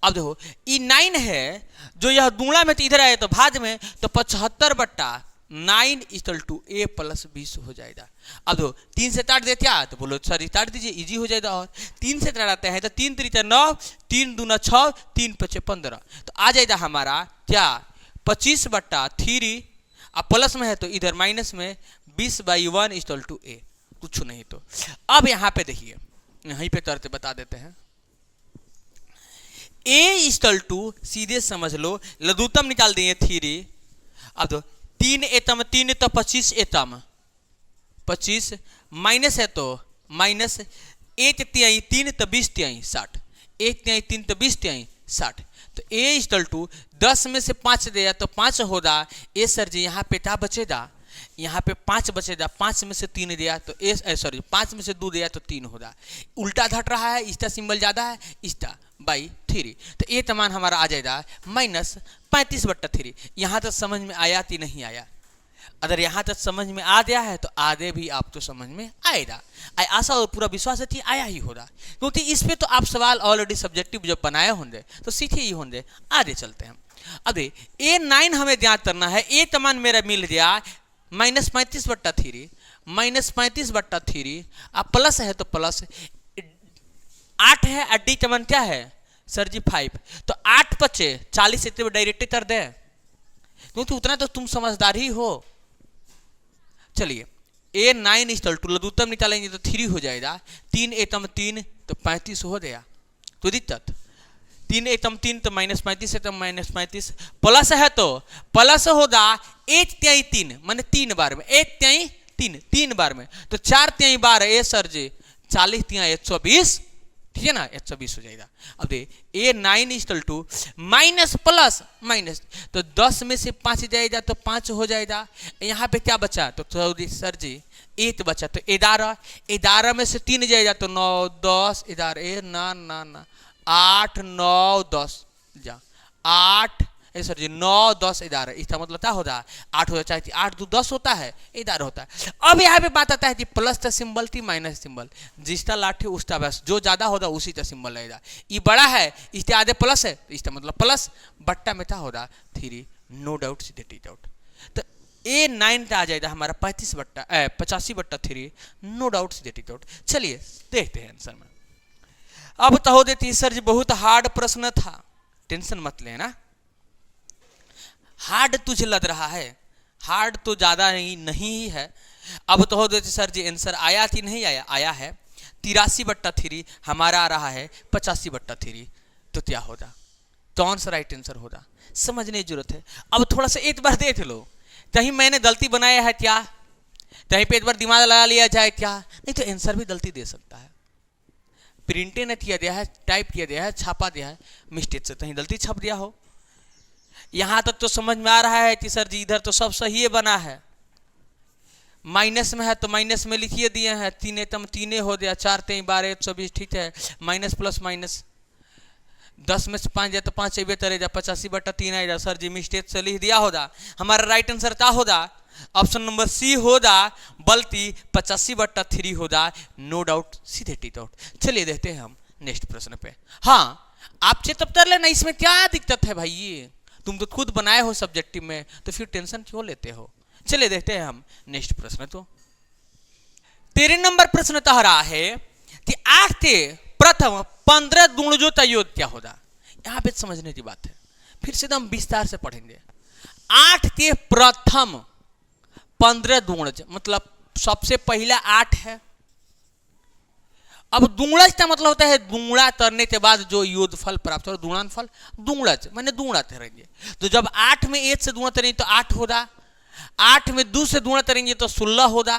अब देखो ये 9 है, जो यह दूना में तो इधर आए तो भाज में, तो 75/9 इक्वल टू ए प्लस 20 हो जाएगा। अब देखो 3 से काट दे क्या, तो बोलो सर काट दीजिए, इजी हो जाएगा। और 3 से काटते हैं तो 3 3 9, 3 दूना 6, 3 5 15, तो आ जाएगा हमारा क्या 25/3। अब प्लस में है तो इधर माइनस में 20/1 इक्वल टू ए, कुछ नहीं। तो अब यहाँ पे देखिए, यहीं पे तरते बता देते हैं। ए इक्वल टू सीधे समझ लो लघुत्तम निकाल देंगे 3। अब तो 3 एतम 3 तो 25 एतम 25, माइनस है तो माइनस 1 तिहाई 3 तो 20 तिहाई 60, 1 तिहाई 3 तो 20 तिहाई 60। तो ए इक्वल टू 10 में से 5 दिया तो 5 होगा। ए सर जी यहाँ पे क्या बचेगा, यहाँ पे 5 बचेगा। 5 में से 3 दिया तो ए सॉरी 5 में से 2 दिया तो 3 होगा। उल्टा घट रहा है, इसका सिंबल ज़्यादा है, इसका बाई 3। तो ए तमान हमारा आ जाएगा -35/3। यहाँ तक समझ में आया कि नहीं आया? अगर यहाँ तक समझ में आ गया है तो आगे भी आपको समझ में आएगा। आशा और पूरा विश्वास है कि आया ही होगा, क्योंकि इस पे तो आप सवाल ऑलरेडी सब्जेक्टिव जब बनाए होंगे तो सीखे ही होंगे। आगे चलते हैं। अब A9 हमें ज्ञात करना है। ए तमान मेरा मिल गया -35/3, -35/3। अब प्लस है तो प्लस 8 है, और डी तमान क्या है सर जी 5। तो 8 × 40 इतने डायरेक्ट कर दे, क्योंकि उतना तो तुम समझदार ही हो। चलिए A9 इक्वल टू लघुत्तम निकालेंगे तो 3 हो जाएगा। 3 एतम 3 तो 35 हो गया। तो दिक्कत 3 एतम 3 तो -35 एतम -35, प्लस है तो प्लस होगा 1 तिहाई 3 माने 3 बार में, 1 तिहाई 3 3 बार में, तो 4 तिहाई 12 ए सर जी 40 तिहाई 120, ठीक है ना, 120 हो जाएगा। अब दे A9 equal to minus plus minus, तो 10 में से 5 जाएगा तो 5 हो जाएगा। यहाँ पे क्या बचा, तो सर जी 8 बचा, तो 11 में से 3 जाएगा तो 9 10 11 ना ना ना 8 9 10 जा 8 सर जी 9 10 11, इसका मतलब क्या होता है 8 हो जाता है। 8 2 10 होता है, 11 होता है। अब यहाँ पे बात आता है कि प्लस का सिंबल थी माइनस सिंबल, जिसका लाठी उसका बस, जो ज्यादा होगा उसी का सिंबल लगेगा। ये बड़ा है, इसके आगे प्लस है, इसका मतलब प्लस, बट्टा में क्या होगा 3, नो डाउट सीधे टी डाउट। तो A9 का आ जाएगा हमारा 85/3, नो डाउट सीधे टी डाउट। चलिए देखते हैं आंसर में। अब तो हो देती सर जी बहुत हार्ड प्रश्न था, टेंशन मत लेना। हार्ड तुझे लग रहा है, हार्ड तो ज़्यादा नहीं ही है। अब तो हो देते सर जी आंसर आया कि नहीं आया, आया है 83/3, हमारा आ रहा है 85/3। तो क्या होगा, कौन सा राइट आंसर होगा, समझने की जरूरत है। अब थोड़ा सा एक बार देख लो, कहीं मैंने गलती बनाया है क्या, कहीं पे एक बार दिमाग लगा लिया जाए क्या, नहीं तो आंसर भी गलती दे सकता है। प्रिंटे ने किया गया है, टाइप किया गया है, छापा दिया है, मिस्टेक से कहीं गलती छप दिया हो। यहां तक तो समझ में आ रहा है कि सर जी इधर तो सब सही बना है, माइनस में है तो माइनस में लिखिए दिए हैं। 3 एतम 3 हो गया, 4 3 12 120, ठीक है। माइनस प्लस माइनस 10 में से 5 जाए तो 5 अबे तरेगा 85/3 आएगा। सर जी मिस्टेक से लिख दिया होगा। हमारा राइट आंसर क्या होगा, ऑप्शन नंबर सी होगा, बल्कि 85/3 होगा, नो डाउट सीधे टी डाउट। चलिए देखते हैं हम नेक्स्ट प्रश्न पे। हाँ आप चेक कर लेना, इसमें क्या दिक्कत है भाई, तुम तो खुद बनाए हो सब्जेक्टिव में, तो फिर टेंशन क्यों लेते हो। चलिए देखते हैं हम नेक्स्ट प्रश्न। तो 13 नंबर प्रश्न कह रहा है कि 8 के प्रथम 15 गुणजों का योग क्या होगा। यहां पे समझने की बात है, फिर से एकदम विस्तार से पढ़ेंगे। 8 के प्रथम 15 गुणज मतलब सबसे पहला 8 है। अब गुणज का मतलब होता है गुणा करने के बाद जो योगफल प्राप्त हो, गुणनफल, गुणज माने गुणा करेंगे। तो जब 8 में 1 से गुणा करेंगे तो 8 होगा, 8 में 2 से गुणा करेंगे तो 16 होगा,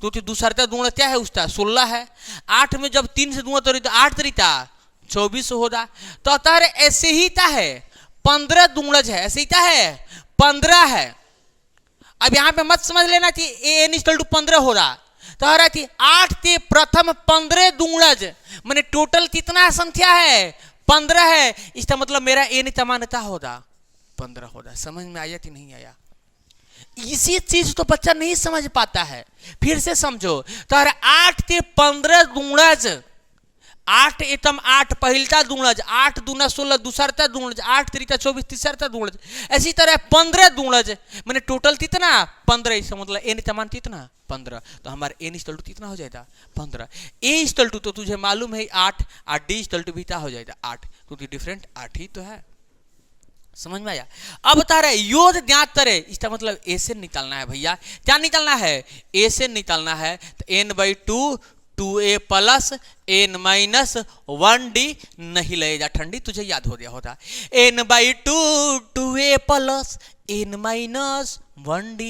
क्योंकि दूसरा गुणा क्या है उसका 16 है। 8 में जब 3 से गुणा करेंगे तो 8 तरीका 24 होगा। तो अतः ऐसे ही क्या है 15 गुणज है, ऐसे ही क्या है 15 है। अब यहां पे मत समझ लेना कि n = 15 होगा, तो आ रही थी 8 ते प्रथम 15 दूणज, मैंने टोटल कितना संख्या है 15 है, इसका मतलब मेरा एन समानता होगा 15 होगा। समझ में आया कि नहीं आया? इसी चीज तो बच्चा नहीं समझ पाता है। फिर से समझो, तो 8 ते 15 दूणज, 8 एतम 8 पहिलता दूणज, 8 दूना 16 दूसरता दूणज, 8 त्रिका 24 तीसरता दूणज, ऐसी तरह 15 दूणज, मैंने टोटल कितना 15, इसका मतलब एन समान कितना 15, तो हमारा एन इक्वल टू कितना हो जाएगा 15। ए इक्वल टू तो तुझे मालूम है 8 और डी इक्वल टू भी क्या हो जाएगा 8, क्योंकि डिफरेंट 8 ही तो है। समझ में आया? अब बता रहे योग ज्ञात करे, इसका मतलब ए से निकालना है भैया। क्या निकालना है? ए से निकालना है, तो n/2 2a plus n minus 1d नहीं लगेगा ठंडी, तुझे याद हो गया होता। n/2 2a plus n minus 1d।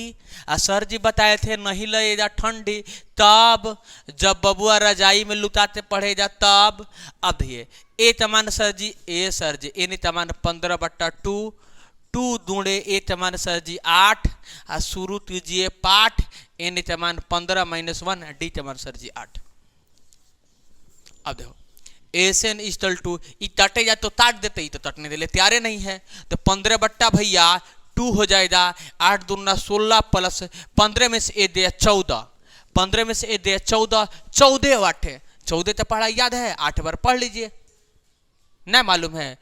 Sir जी बताए थे नहीं लगेगा ठंडी तब जब बबुआ रजाई में लुटाते पड़ेगा तब। अब ये ए तमान सर जी, ए सर जी n तमान 15/2, 2 दूणे ए तमान सर जी 8, और शुरू कीजिए पाठ, n तमान 15 माइनस 1, डी तमान सर जी 8। अब देखो एन इक्वल टू टटे जा तो ताट देते ही तो तटने दे ले तैयारे नहीं है, तो 15 बट्टा भैया 2 हो जाएगा, 8 दूना 16 प्लस 15 में से ए दे 14, 15 में से ए दे 14, 14 8 है, 14 तो पढ़ा याद है, 8 बार पढ़ लीजिए, ना मालूम है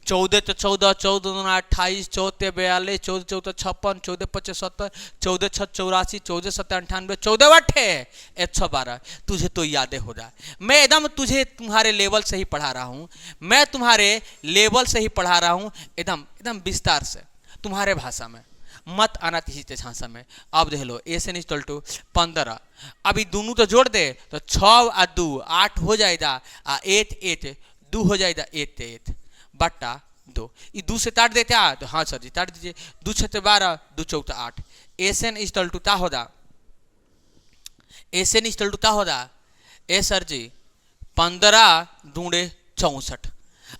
14 तो 14, 14 दूना 28, 14 42, 14 14 56, 14 25 70, 14 6 84, 14 7 98, 14 8 है 112, तुझे तो यादें हो जाए। मैं एकदम तुझे तुम्हारे लेवल से ही पढ़ा रहा हूँ, मैं तुम्हारे लेवल से ही पढ़ा रहा हूँ, एकदम एकदम विस्तार से तुम्हारे भाषा में, मत आना किसी के भाषा में। अब देख लो एन इक्वल टू 15, अभी दोनों तो जोड़ दे तो 6 और 2 8 हो जाएगा, 8 8 2 हो जाएगा, 8 8 बट्टा 2, ये 2 से काट देते हैं तो हाँ सर जी काट दीजिए, 2 6 12, 2 14 8, एन इक्वल टू क्या होगा, एन इक्वल टू क्या होगा ए सर जी 15 दूणे 64।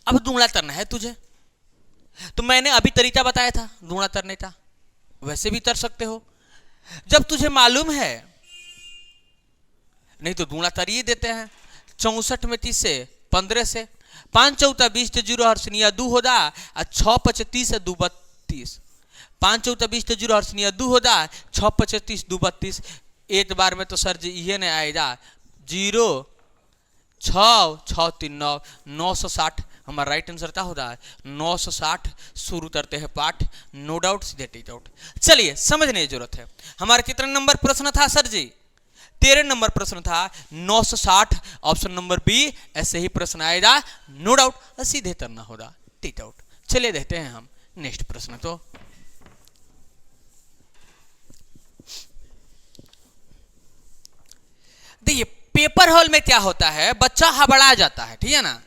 अब दूणा करना है तुझे, तो मैंने अभी तरीका बताया था दूणा करने का, वैसे भी कर सकते हो जब तुझे मालूम है, नहीं तो दूणा कर ही देते हैं। 64 में 30 से 15 से 5 चौथा 20 तो 0 हर्षणीय 2 होगा, और 6 5 30 2 32, 5 चौथा 20 तो 0 हर्षणीय 2 होगा, 6 5 30 2 32, एक बार में तो सर जी ये नहीं आएगा 0 6 6 3 9 960, हमारा राइट आंसर क्या होता है 960। शुरू करते हैं पाठ, नो डाउट सीधे टी डाउट। चलिए समझने की जरूरत है। हमारा कितना नंबर प्रश्न था सर जी? 13 नंबर प्रश्न था, 960, ऑप्शन नंबर बी। ऐसे ही प्रश्न आएगा, नो डाउट सीधे करना होगा टी डाउट। चलिए देखते हैं हम नेक्स्ट प्रश्न। तो देखिए पेपर हॉल में क्या होता है, बच्चा हबड़ा जाता है, ठीक है ना।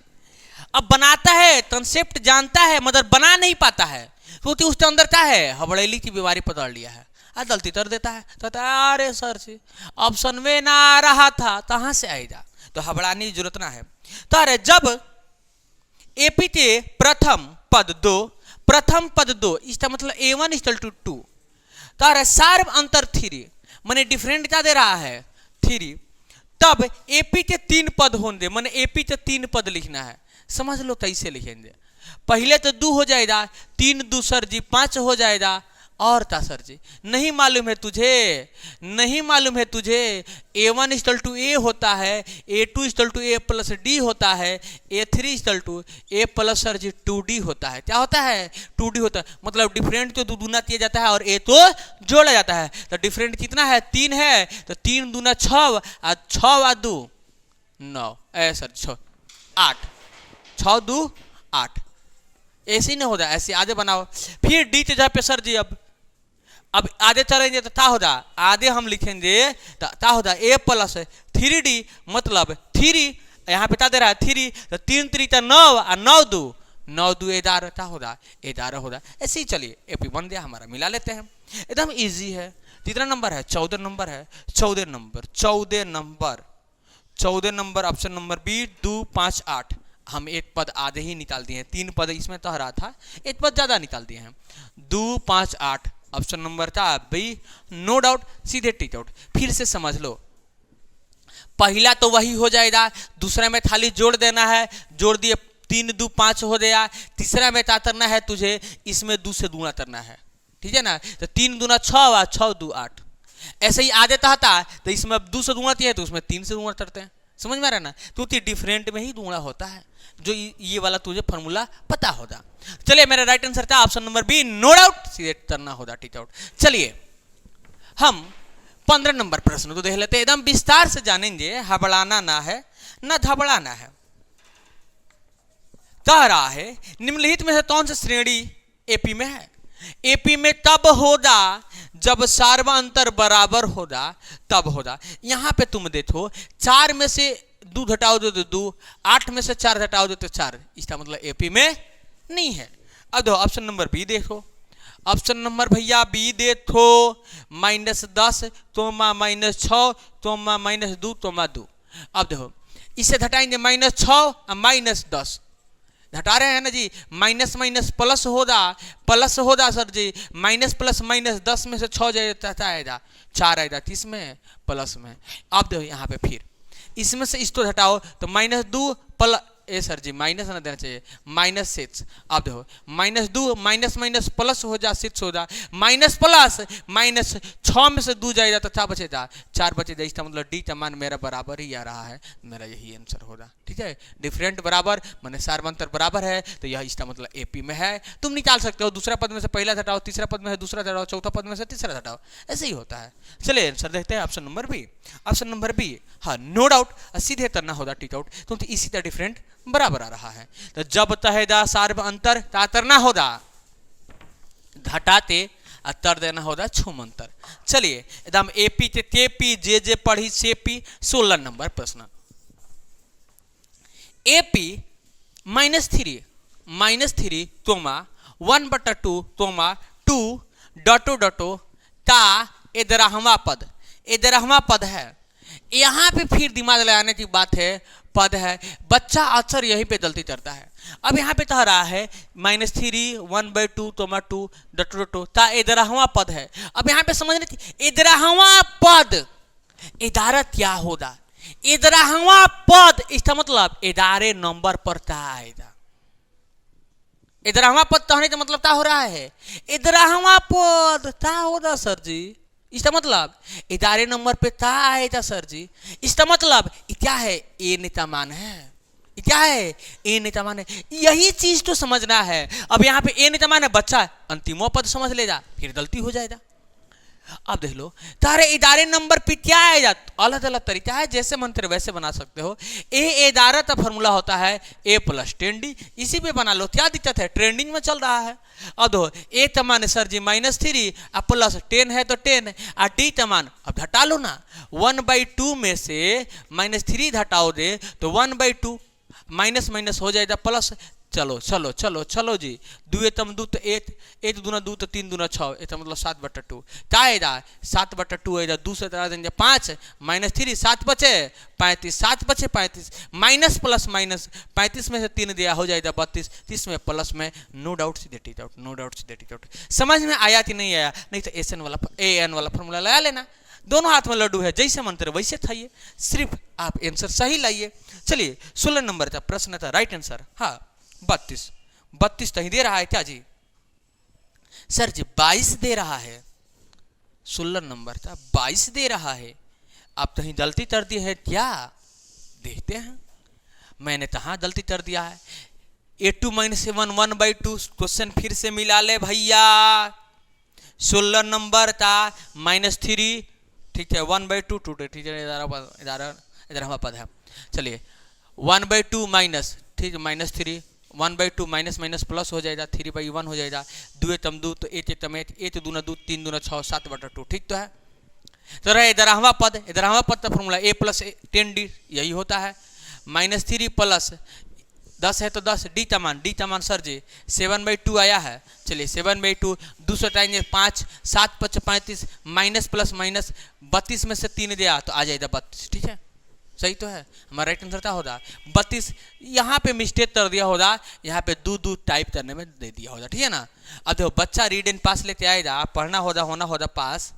अब बनाता है, कंसेप्ट जानता है, मगर बना नहीं पाता है, क्योंकि उसके अंदर क्या है, हबड़ेली की बीमारी पकड़ लिया है, गलती कर देता है। तो अरे सर जी ऑप्शन में ना आ रहा था, कहां से आएगा, तो हबड़ाने की जरूरत ना है। तो अरे जब एपी के प्रथम पद 2, प्रथम पद 2, इसका मतलब A1 इक्वल टू 2, तो अरे सार्व अंतर 3, मैंने डिफरेंट क्या दे रहा है 3, तब एपी के 3 पद होंगे, मैंने एपी के 3 पद लिखना है। समझ लो कैसे लिखेंगे, पहले तो 2 हो जाएगा, 3 2 सर जी 5 हो जाएगा, और क्या सर जी नहीं मालूम है तुझे, नहीं मालूम है तुझे, A1 इक्वल टू A होता है, A2 equal to A plus D होता है, A3 equal to A plus sir ji 2D होता है। क्या होता है 2D होता है, मतलब डिफरेंट तो दुगुना किया जाता है और A तो जोड़ा जाता है। तो डिफरेंट कितना है 3 है, तो 3 दूना 6, और 6 और 2 9, सर 6 8, 6 2 8, ऐसे ही नहीं होता, ऐसे आधे बनाओ। फिर डी के जगह पे सर जी अब आधे चलेंगे तो क्या होगा, आधे हम लिखेंगे तो क्या होगा A प्लस 3D, मतलब 3 यहाँ पे क्या दे रहा है 3, तो 3 3 9, और 9 2 9 2 11, क्या होगा 11 होगा। ऐसे ही चलिए एपी बन गया हमारा, मिला लेते हैं, एकदम इजी है। कितना नंबर है 14 नंबर है, 14 number 14 number 14 number option number B 2 5 8। हम एक पद आधे ही निकाल दिए हैं, 3 पद इसमें तो हरा था, एक पद ज्यादा निकाल दिए हैं। 2 5 8 ऑप्शन नंबर था बी, नो डाउट सीधे टी आउट। फिर से समझ लो, पहला तो वही हो जाएगा, दूसरा में खाली जोड़ देना है, जोड़ दिए 3 2 5 हो गया। तीसरा में क्या करना है तुझे, इसमें 2 से गुणा करना है, ठीक है ना। तो 3 दूना 6 और 6 2 8। ऐसे ही आगे था तो इसमें अब 2 से गुणा किया है तो उसमें 3 से गुणा करते हैं, समझ में आ रहा ना। तो डिफरेंट में ही गुणा होता है, जो ये वाला तुझे फॉर्मूला पता होगा। चलिए मेरा राइट आंसर था option number B, no doubt सीधे करना होगा, टीच आउट। चलिए हम 15 नंबर प्रश्न को देख लेते हैं, एकदम विस्तार से जानेंगे, हबड़ाना ना है ना घबराना है। कह रहा है निम्नलिखित में से कौन सी श्रेणी एपी में है। एपी में तब होगा जब सार्वअंतर बराबर होगा, तब होगा। यहां पे तुम देखो 4 में से 2 घटाओ दो तो 2, 8 में से 4 घटाओ दो तो 4, इसका मतलब एपी में नहीं है। अब देखो ऑप्शन नंबर बी देखो, ऑप्शन नंबर भैया बी देखो, -10 तोमा -6 तोमा -2 तोमा 2। अब देखो इससे घटाएंगे -6 और -10 घटा रहे हैं ना जी, माइनस माइनस प्लस होगा सर जी, माइनस प्लस माइनस 10 में से 6 जाता आएगा, 4 आएगा, 30 में प्लस में। अब देखो यहाँ पे फिर इसमें से इसको घटाओ तो -2 प्लस ए सर जी माइनस ना देना चाहिए, -6। अब देखो -2 माइनस माइनस प्लस हो जा 6 हो जा, माइनस प्लस माइनस 6 में से 2 जाएगा तो क्या बचेगा, 4 बचेगा। इसका मतलब डी का मान मेरा बराबर ही आ रहा है, मेरा यही आंसर होगा, ठीक है। डिफरेंट बराबर माने सार्वंतर बराबर है, तो यह इसका मतलब एपी में है। तुम निकाल सकते हो, दूसरा पद में से पहला घटाओ, तीसरा पद में से दूसरा घटाओ, चौथा पद में से तीसरा घटाओ, ऐसे ही होता है। चलिए आंसर देखते हैं option number B. Option number B हाँ नो डाउट सीधे करना होगा टीक आउट, क्योंकि इसी तरह डिफरेंट बराबर आ रहा है। तो जब तहेदा सार्व अंतर तातरना होगा, घटाते अतर देना होगा छुमंतर। चलिए एकदम एपी ते तेपी जे पढ़ी सेपी 16 नंबर प्रश्न। एपी -3 तोमा 1/2 तोमा 2 डटो डटो ता इधरहवा पद है। यहां पे फिर दिमाग लगाने की बात है, पद है, बच्चा अक्सर यहीं पे गलती करता है। अब यहाँ पे कह रहा है -3 1/2 तोमा 2 डटो डटो ता इधरहवा पद है। अब यहाँ पे समझने की इधरहवा पद इदारत क्या होगा, इधरहवा पद इसका मतलब इदारे नंबर पर ता आएगा। इधरहवा पद कहने का मतलब क्या हो रहा है, इधरहवा पद ता होगा सर जी, इसका मतलब इदारे नंबर पे ता आएगा सर जी। इसका मतलब क्या है, ए नितमान है, क्या है ए नितमान है, यही चीज तो समझना है। अब यहाँ पे ए नितमान है, बच्चा अंतिमो पद समझ लेगा, फिर गलती हो जाएगा। अब देख लो तारे इदारे नंबर पे क्या आएगा, अलग अलग तरीका है, जैसे मंत्र वैसे बना सकते हो। ए इदारा का फॉर्मूला होता है A + 10D, इसी पे बना लो, क्या दिक्कत है, ट्रेंडिंग में चल रहा है। अब दो ए तमान सर जी -3 प्लस 10 है तो 10 और डी तमान अब घटा लो ना, 1/2 में से -3 घटाओ दे तो 1/2 माइनस माइनस हो जाएगा प्लस। चलो चलो चलो चलो जी, 2 तम 2 तो 1 दूना 2 तो 3 दूना 6, इसका मतलब 7/2 क्या आएगा, 7/2 आएगा। 2 से तरा देंगे 5 -3 7 बचे 35, 7 बचे 35 माइनस प्लस माइनस 35 में से 3 दिया हो जाएगा 32, 30 में प्लस में। नो डाउट सीधे टीच आउट, नो डाउट सीधे टीच आउट। समझ में आया कि नहीं आया, नहीं तो एन वाला फॉर्मूला लगा लेना, दोनों हाथ में लड्डू है, जैसे मंत्र वैसे खाइए, सिर्फ आप आंसर सही लाइए। चलिए 16 नंबर का प्रश्न था, राइट आंसर हाँ 32 तो ही दे रहा है क्या जी, सर जी 22 दे रहा है, 16 नंबर था 22 दे रहा है। आप तो ही गलती कर दी है क्या, देखते हैं, मैंने कहाँ गलती कर दिया है। A2 - 7 1/2 क्वेश्चन फिर से मिला ले भैया, 16 नंबर था -3, ठीक है 1/2 2, ठीक है इधर हमारा पद है। चलिए 1/2 माइनस, ठीक है -3 1/2 माइनस माइनस प्लस हो जाएगा, 3/1 हो जाएगा। 2 तम 2 तो 1 तम 1 दूना 2 3 दूना 6 7/2, ठीक तो है। तो रहे इधरहवा पद का फॉर्मूला A + 10D यही होता है। -3 प्लस 10 है तो 10 डी तमान सर जी 7/2 आया है। चलिए 7/2 200 टाइम 5 7 5 35 माइनस प्लस माइनस 32 में से 3 दिया तो आ जाएगा 32, ठीक है सही तो है। हमारा राइट आंसर क्या होगा 32। यहाँ पे मिस्टेक कर दिया होगा, यहाँ पे दू टाइप करने में दे दिया होगा, ठीक है ना। अब देखो बच्चा रीड एंड पास लेते आएगा, पढ़ना होगा होना होगा पास,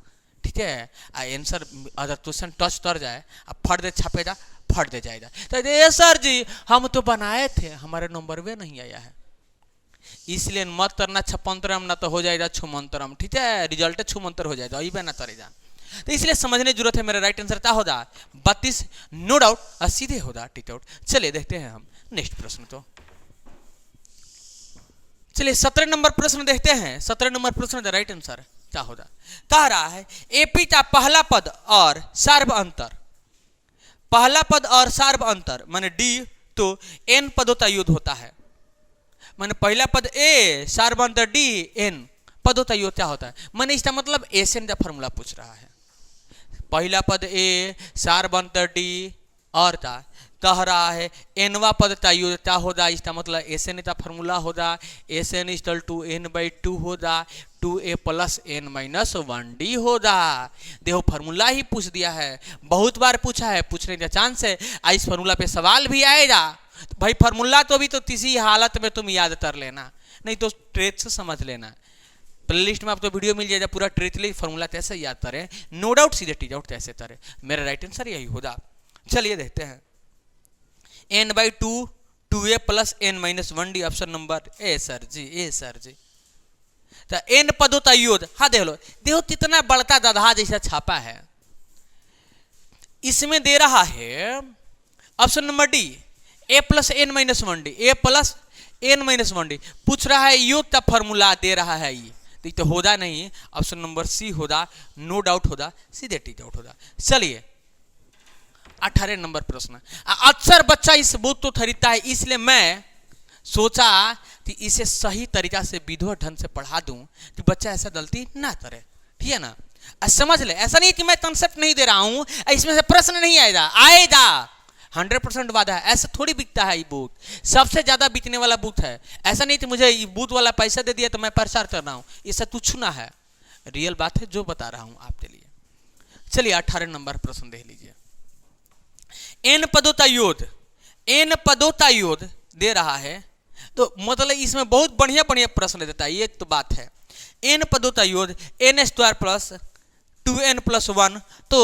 ठीक ठीक है। आंसर अगर क्वेश्चन टच कर जाए अब फट दे छापे जा फट दे जाएगा तो ये सर जी हम तो बनाए थे हमारे नंबर वे नहीं आया है, इसलिए मत करना छपंतरम ना तो हो जाएगा छुमंतरम, ठीक है, रिजल्ट छुमंतर हो जाएगा ये ना तरेगा। तो इसलिए समझने की जरूरत है। मेरा राइट आंसर क्या होगा 32 नो डाउट और सीधे होगा टिक आउट। चलिए देखते हैं हम नेक्स्ट प्रश्न। तो चलिए 17 नंबर प्रश्न देखते हैं। 17 नंबर प्रश्न का राइट आंसर क्या होगा, कह रहा है एपी का पहला पद और सार्व अंतर, पहला पद और सार्व अंतर माने डी तो एन पदों का योग होता है, माने पहला पद ए सार्व अंतर डी एन पदों का योग क्या होता है, माने इसका मतलब एसएन का फॉर्मूला पूछ रहा है। पहला पद ए सार्व अंतर डी और था कह रहा है एनवा पद का योग क्या होगा, इसका मतलब एसएन का फॉर्मूला होगा S N equal to N by 2 होगा 2a plus N minus 1d होगा। देखो फॉर्मूला ही पूछ दिया है, बहुत बार पूछा है, पूछने का चांस है, इस फॉर्मूला पे सवाल भी आएगा। तो भाई फॉर्मूला तो भी तो किसी हालत में तुम याद कर लेना, नहीं तो ट्रेथ से समझ लेना। प्लेलिस्ट में आपको वीडियो मिल जाएगा पूरा ट्रेथली फॉर्मूला कैसे याद करें, नो डाउट सीधे टी डाउट कैसे करें। मेरा राइट आंसर यही होगा। चलिए देखते हैं N by 2 2a plus N minus 1d option number A sir जी, ए सर जी। तो एन पदों का योग, हाँ देख लो, देखो कितना बड़का गधा जैसा छापा है, इसमें दे रहा है option number D A plus N minus 1d, A plus N minus 1d पूछ रहा है, योग का फॉर्मूला दे रहा है ये तो होगा नहीं, ऑप्शन नंबर सी होगा, नो डाउट होगा, सीधे टी डाउट होगा। चलिए 18 नंबर प्रश्न। अक्सर बच्चा इस बुक को खरीदता है, इसलिए मैं सोचा कि इसे सही तरीका से विधिवत ढंग से पढ़ा दूं कि बच्चा ऐसा गलती ना करे, ठीक है ना। समझ ले, ऐसा नहीं कि मैं कंसेप्ट नहीं दे रहा हूं, इसमें से प्रश्न नहीं आएगा, आएगा 100% वादा है। ऐसा थोड़ी बिकता है ये बुक, सबसे ज्यादा बिकने वाला बुक है। ऐसा नहीं कि मुझे ये बुक वाला पैसा दे दिया तो मैं प्रचार कर रहा हूं, इससे तुच्छ ना है, रियल बात है जो बता रहा हूं आपके लिए। चलिए 18 नंबर प्रश्न देख लीजिए। एन पदों का योग, एन पदों का योग दे रहा है, तो मतलब इसमें बहुत बढ़िया बढ़िया प्रश्न देता है, ये तो बात है। एन पदों का योग N square plus 2n plus 1, तो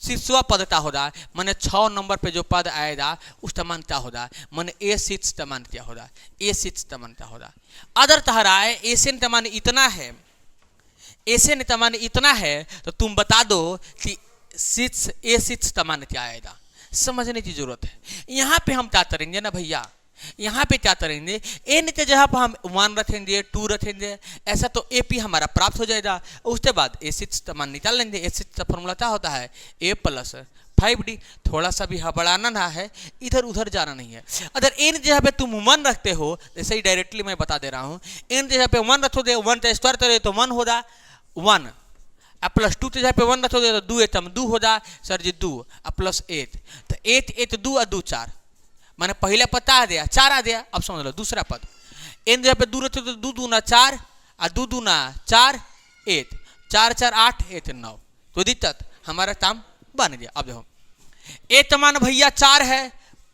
6वां पद क्या होगा, मैंने 6 नंबर पे जो पद आएगा उसका मान क्या होगा, मैंने a6 का मान क्या होगा, a6 का मान क्या होगा। अदर तहरा है एसएन का मान इतना है, एसएन का मान इतना है, तो तुम बता दो कि a6 का मान क्या आएगा, समझने की जरूरत है। यहाँ पे हम क्या करेंगे ना भैया, यहाँ पे क्या करेंगे, एन के जगह पर हम 1 रखेंगे 2 रखेंगे, ऐसा तो AP हमारा प्राप्त हो जाएगा। उसके बाद a6 का मान निकाल लेंगे। a6 का फॉर्मूला क्या होता है, a प्लस 5d। थोड़ा सा भी हबड़ाना ना है, इधर उधर जाना नहीं है। अगर एन जगह पे तुम 1 रखते हो, जैसे ही डायरेक्टली मैं बता दे रहा हूँ, एन जगह पे 1 रखोगे, 1 का स्क्वायर करोगे तो 1 होगा 1, प्लस 2 के जगह पे 1 रखोगे तो 2 8 2 होगा सर जी 2 प्लस 8, तो 8 8 2 और 2 4, मैंने पहले पता आ गया 4 आ गया। अब समझ लो दूसरा पद, एन जगह पे 2 रखते तो 2 दूना 4 और 2 दूना 4 8 4 4 8 8 9, तो दिक्कत हमारा काम बन गया। अब देखो ए तमान भैया 4 है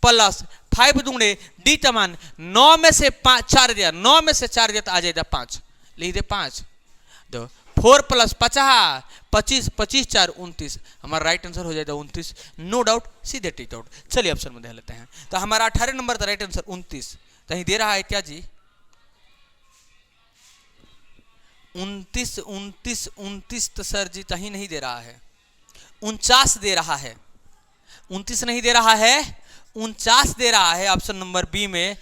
प्लस 5 दूंगे डी तमान 9 में से 4 दिया, 9 में से 4 दिया तो आ जाएगा 5, लिख दे 5, दो 4 प्लस 50 25 25 4 29, हमारा राइट आंसर हो जाएगा 29, नो डाउट, सीधे टिक आउट। चलिए ऑप्शन में देख लेते हैं। तो हमारा 18 नंबर का राइट आंसर 29 कहीं दे रहा है क्या जी, 29 29 29 तो सर जी कहीं नहीं दे रहा है, 49 दे रहा है, 29 नहीं दे रहा है, 49 दे रहा है ऑप्शन नंबर बी में।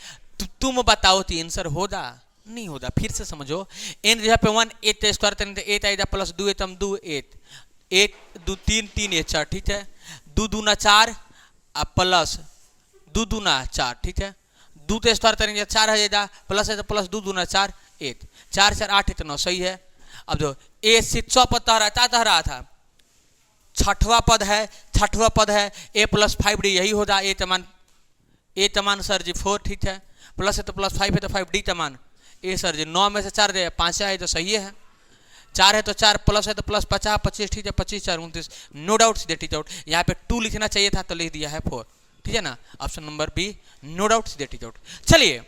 तुम बताओ तो आंसर होगा नहीं होगा, फिर से समझो। एन जगह पे 1 8 स्क्वायर करेंगे 8 आएगा प्लस 2 8 2 8 1 2 3 3 8 4, ठीक है, 2 दूना 4 प्लस 2 दूना 4, ठीक है, 2 के स्क्वायर करेंगे 4 आ जाएगा प्लस है तो प्लस 2 दूना 4 8 4 4 8 8 9, सही है। अब जो a6 पद तह रहा था, 6वां पद है, 6वां पद है a प्लस 5d, यही होगा ए तमान सर जी 4, ठीक है, प्लस है तो प्लस 5 है तो 5d तमान ए सर जी 9 में से 4 दे 5 है तो सही है, 4 है तो 4 प्लस है तो प्लस 50 25, ठीक है, 25 4 29, नो डाउट सीधे टिक आउट। यहाँ पे 2 लिखना चाहिए था तो लिख दिया है 4, ठीक है ना, option number B no doubt सीधे टिक आउट। चलिए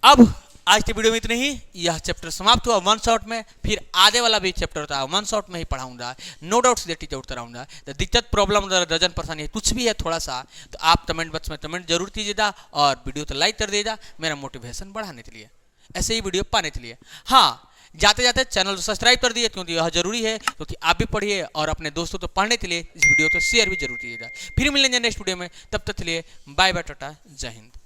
अब आज की वीडियो में इतने ही। यह चैप्टर समाप्त हुआ वन शॉट में, फिर आगे वाला भी चैप्टर होता है वन शॉट में ही पढ़ाऊंगा, नो डाउट से टीच आउट कराऊंगा। तो दिक्कत प्रॉब्लम रजन परेशानी कुछ भी है थोड़ा सा, तो आप कमेंट बॉक्स में कमेंट जरूर कीजिएगा और वीडियो तो लाइक कर दीजिएगा मेरा मोटिवेशन बढ़ाने के लिए, ऐसे ही वीडियो पाने के लिए। हाँ, जाते जाते चैनल को सब्सक्राइब कर दिए क्योंकि यह जरूरी है, क्योंकि आप भी पढ़िए और अपने दोस्तों को पढ़ने के लिए इस वीडियो को शेयर भी जरूर कीजिएगा। फिर मिलेंगे नेक्स्ट वीडियो में, तब तक के लिए बाय बाय, टाटा, जय हिंद।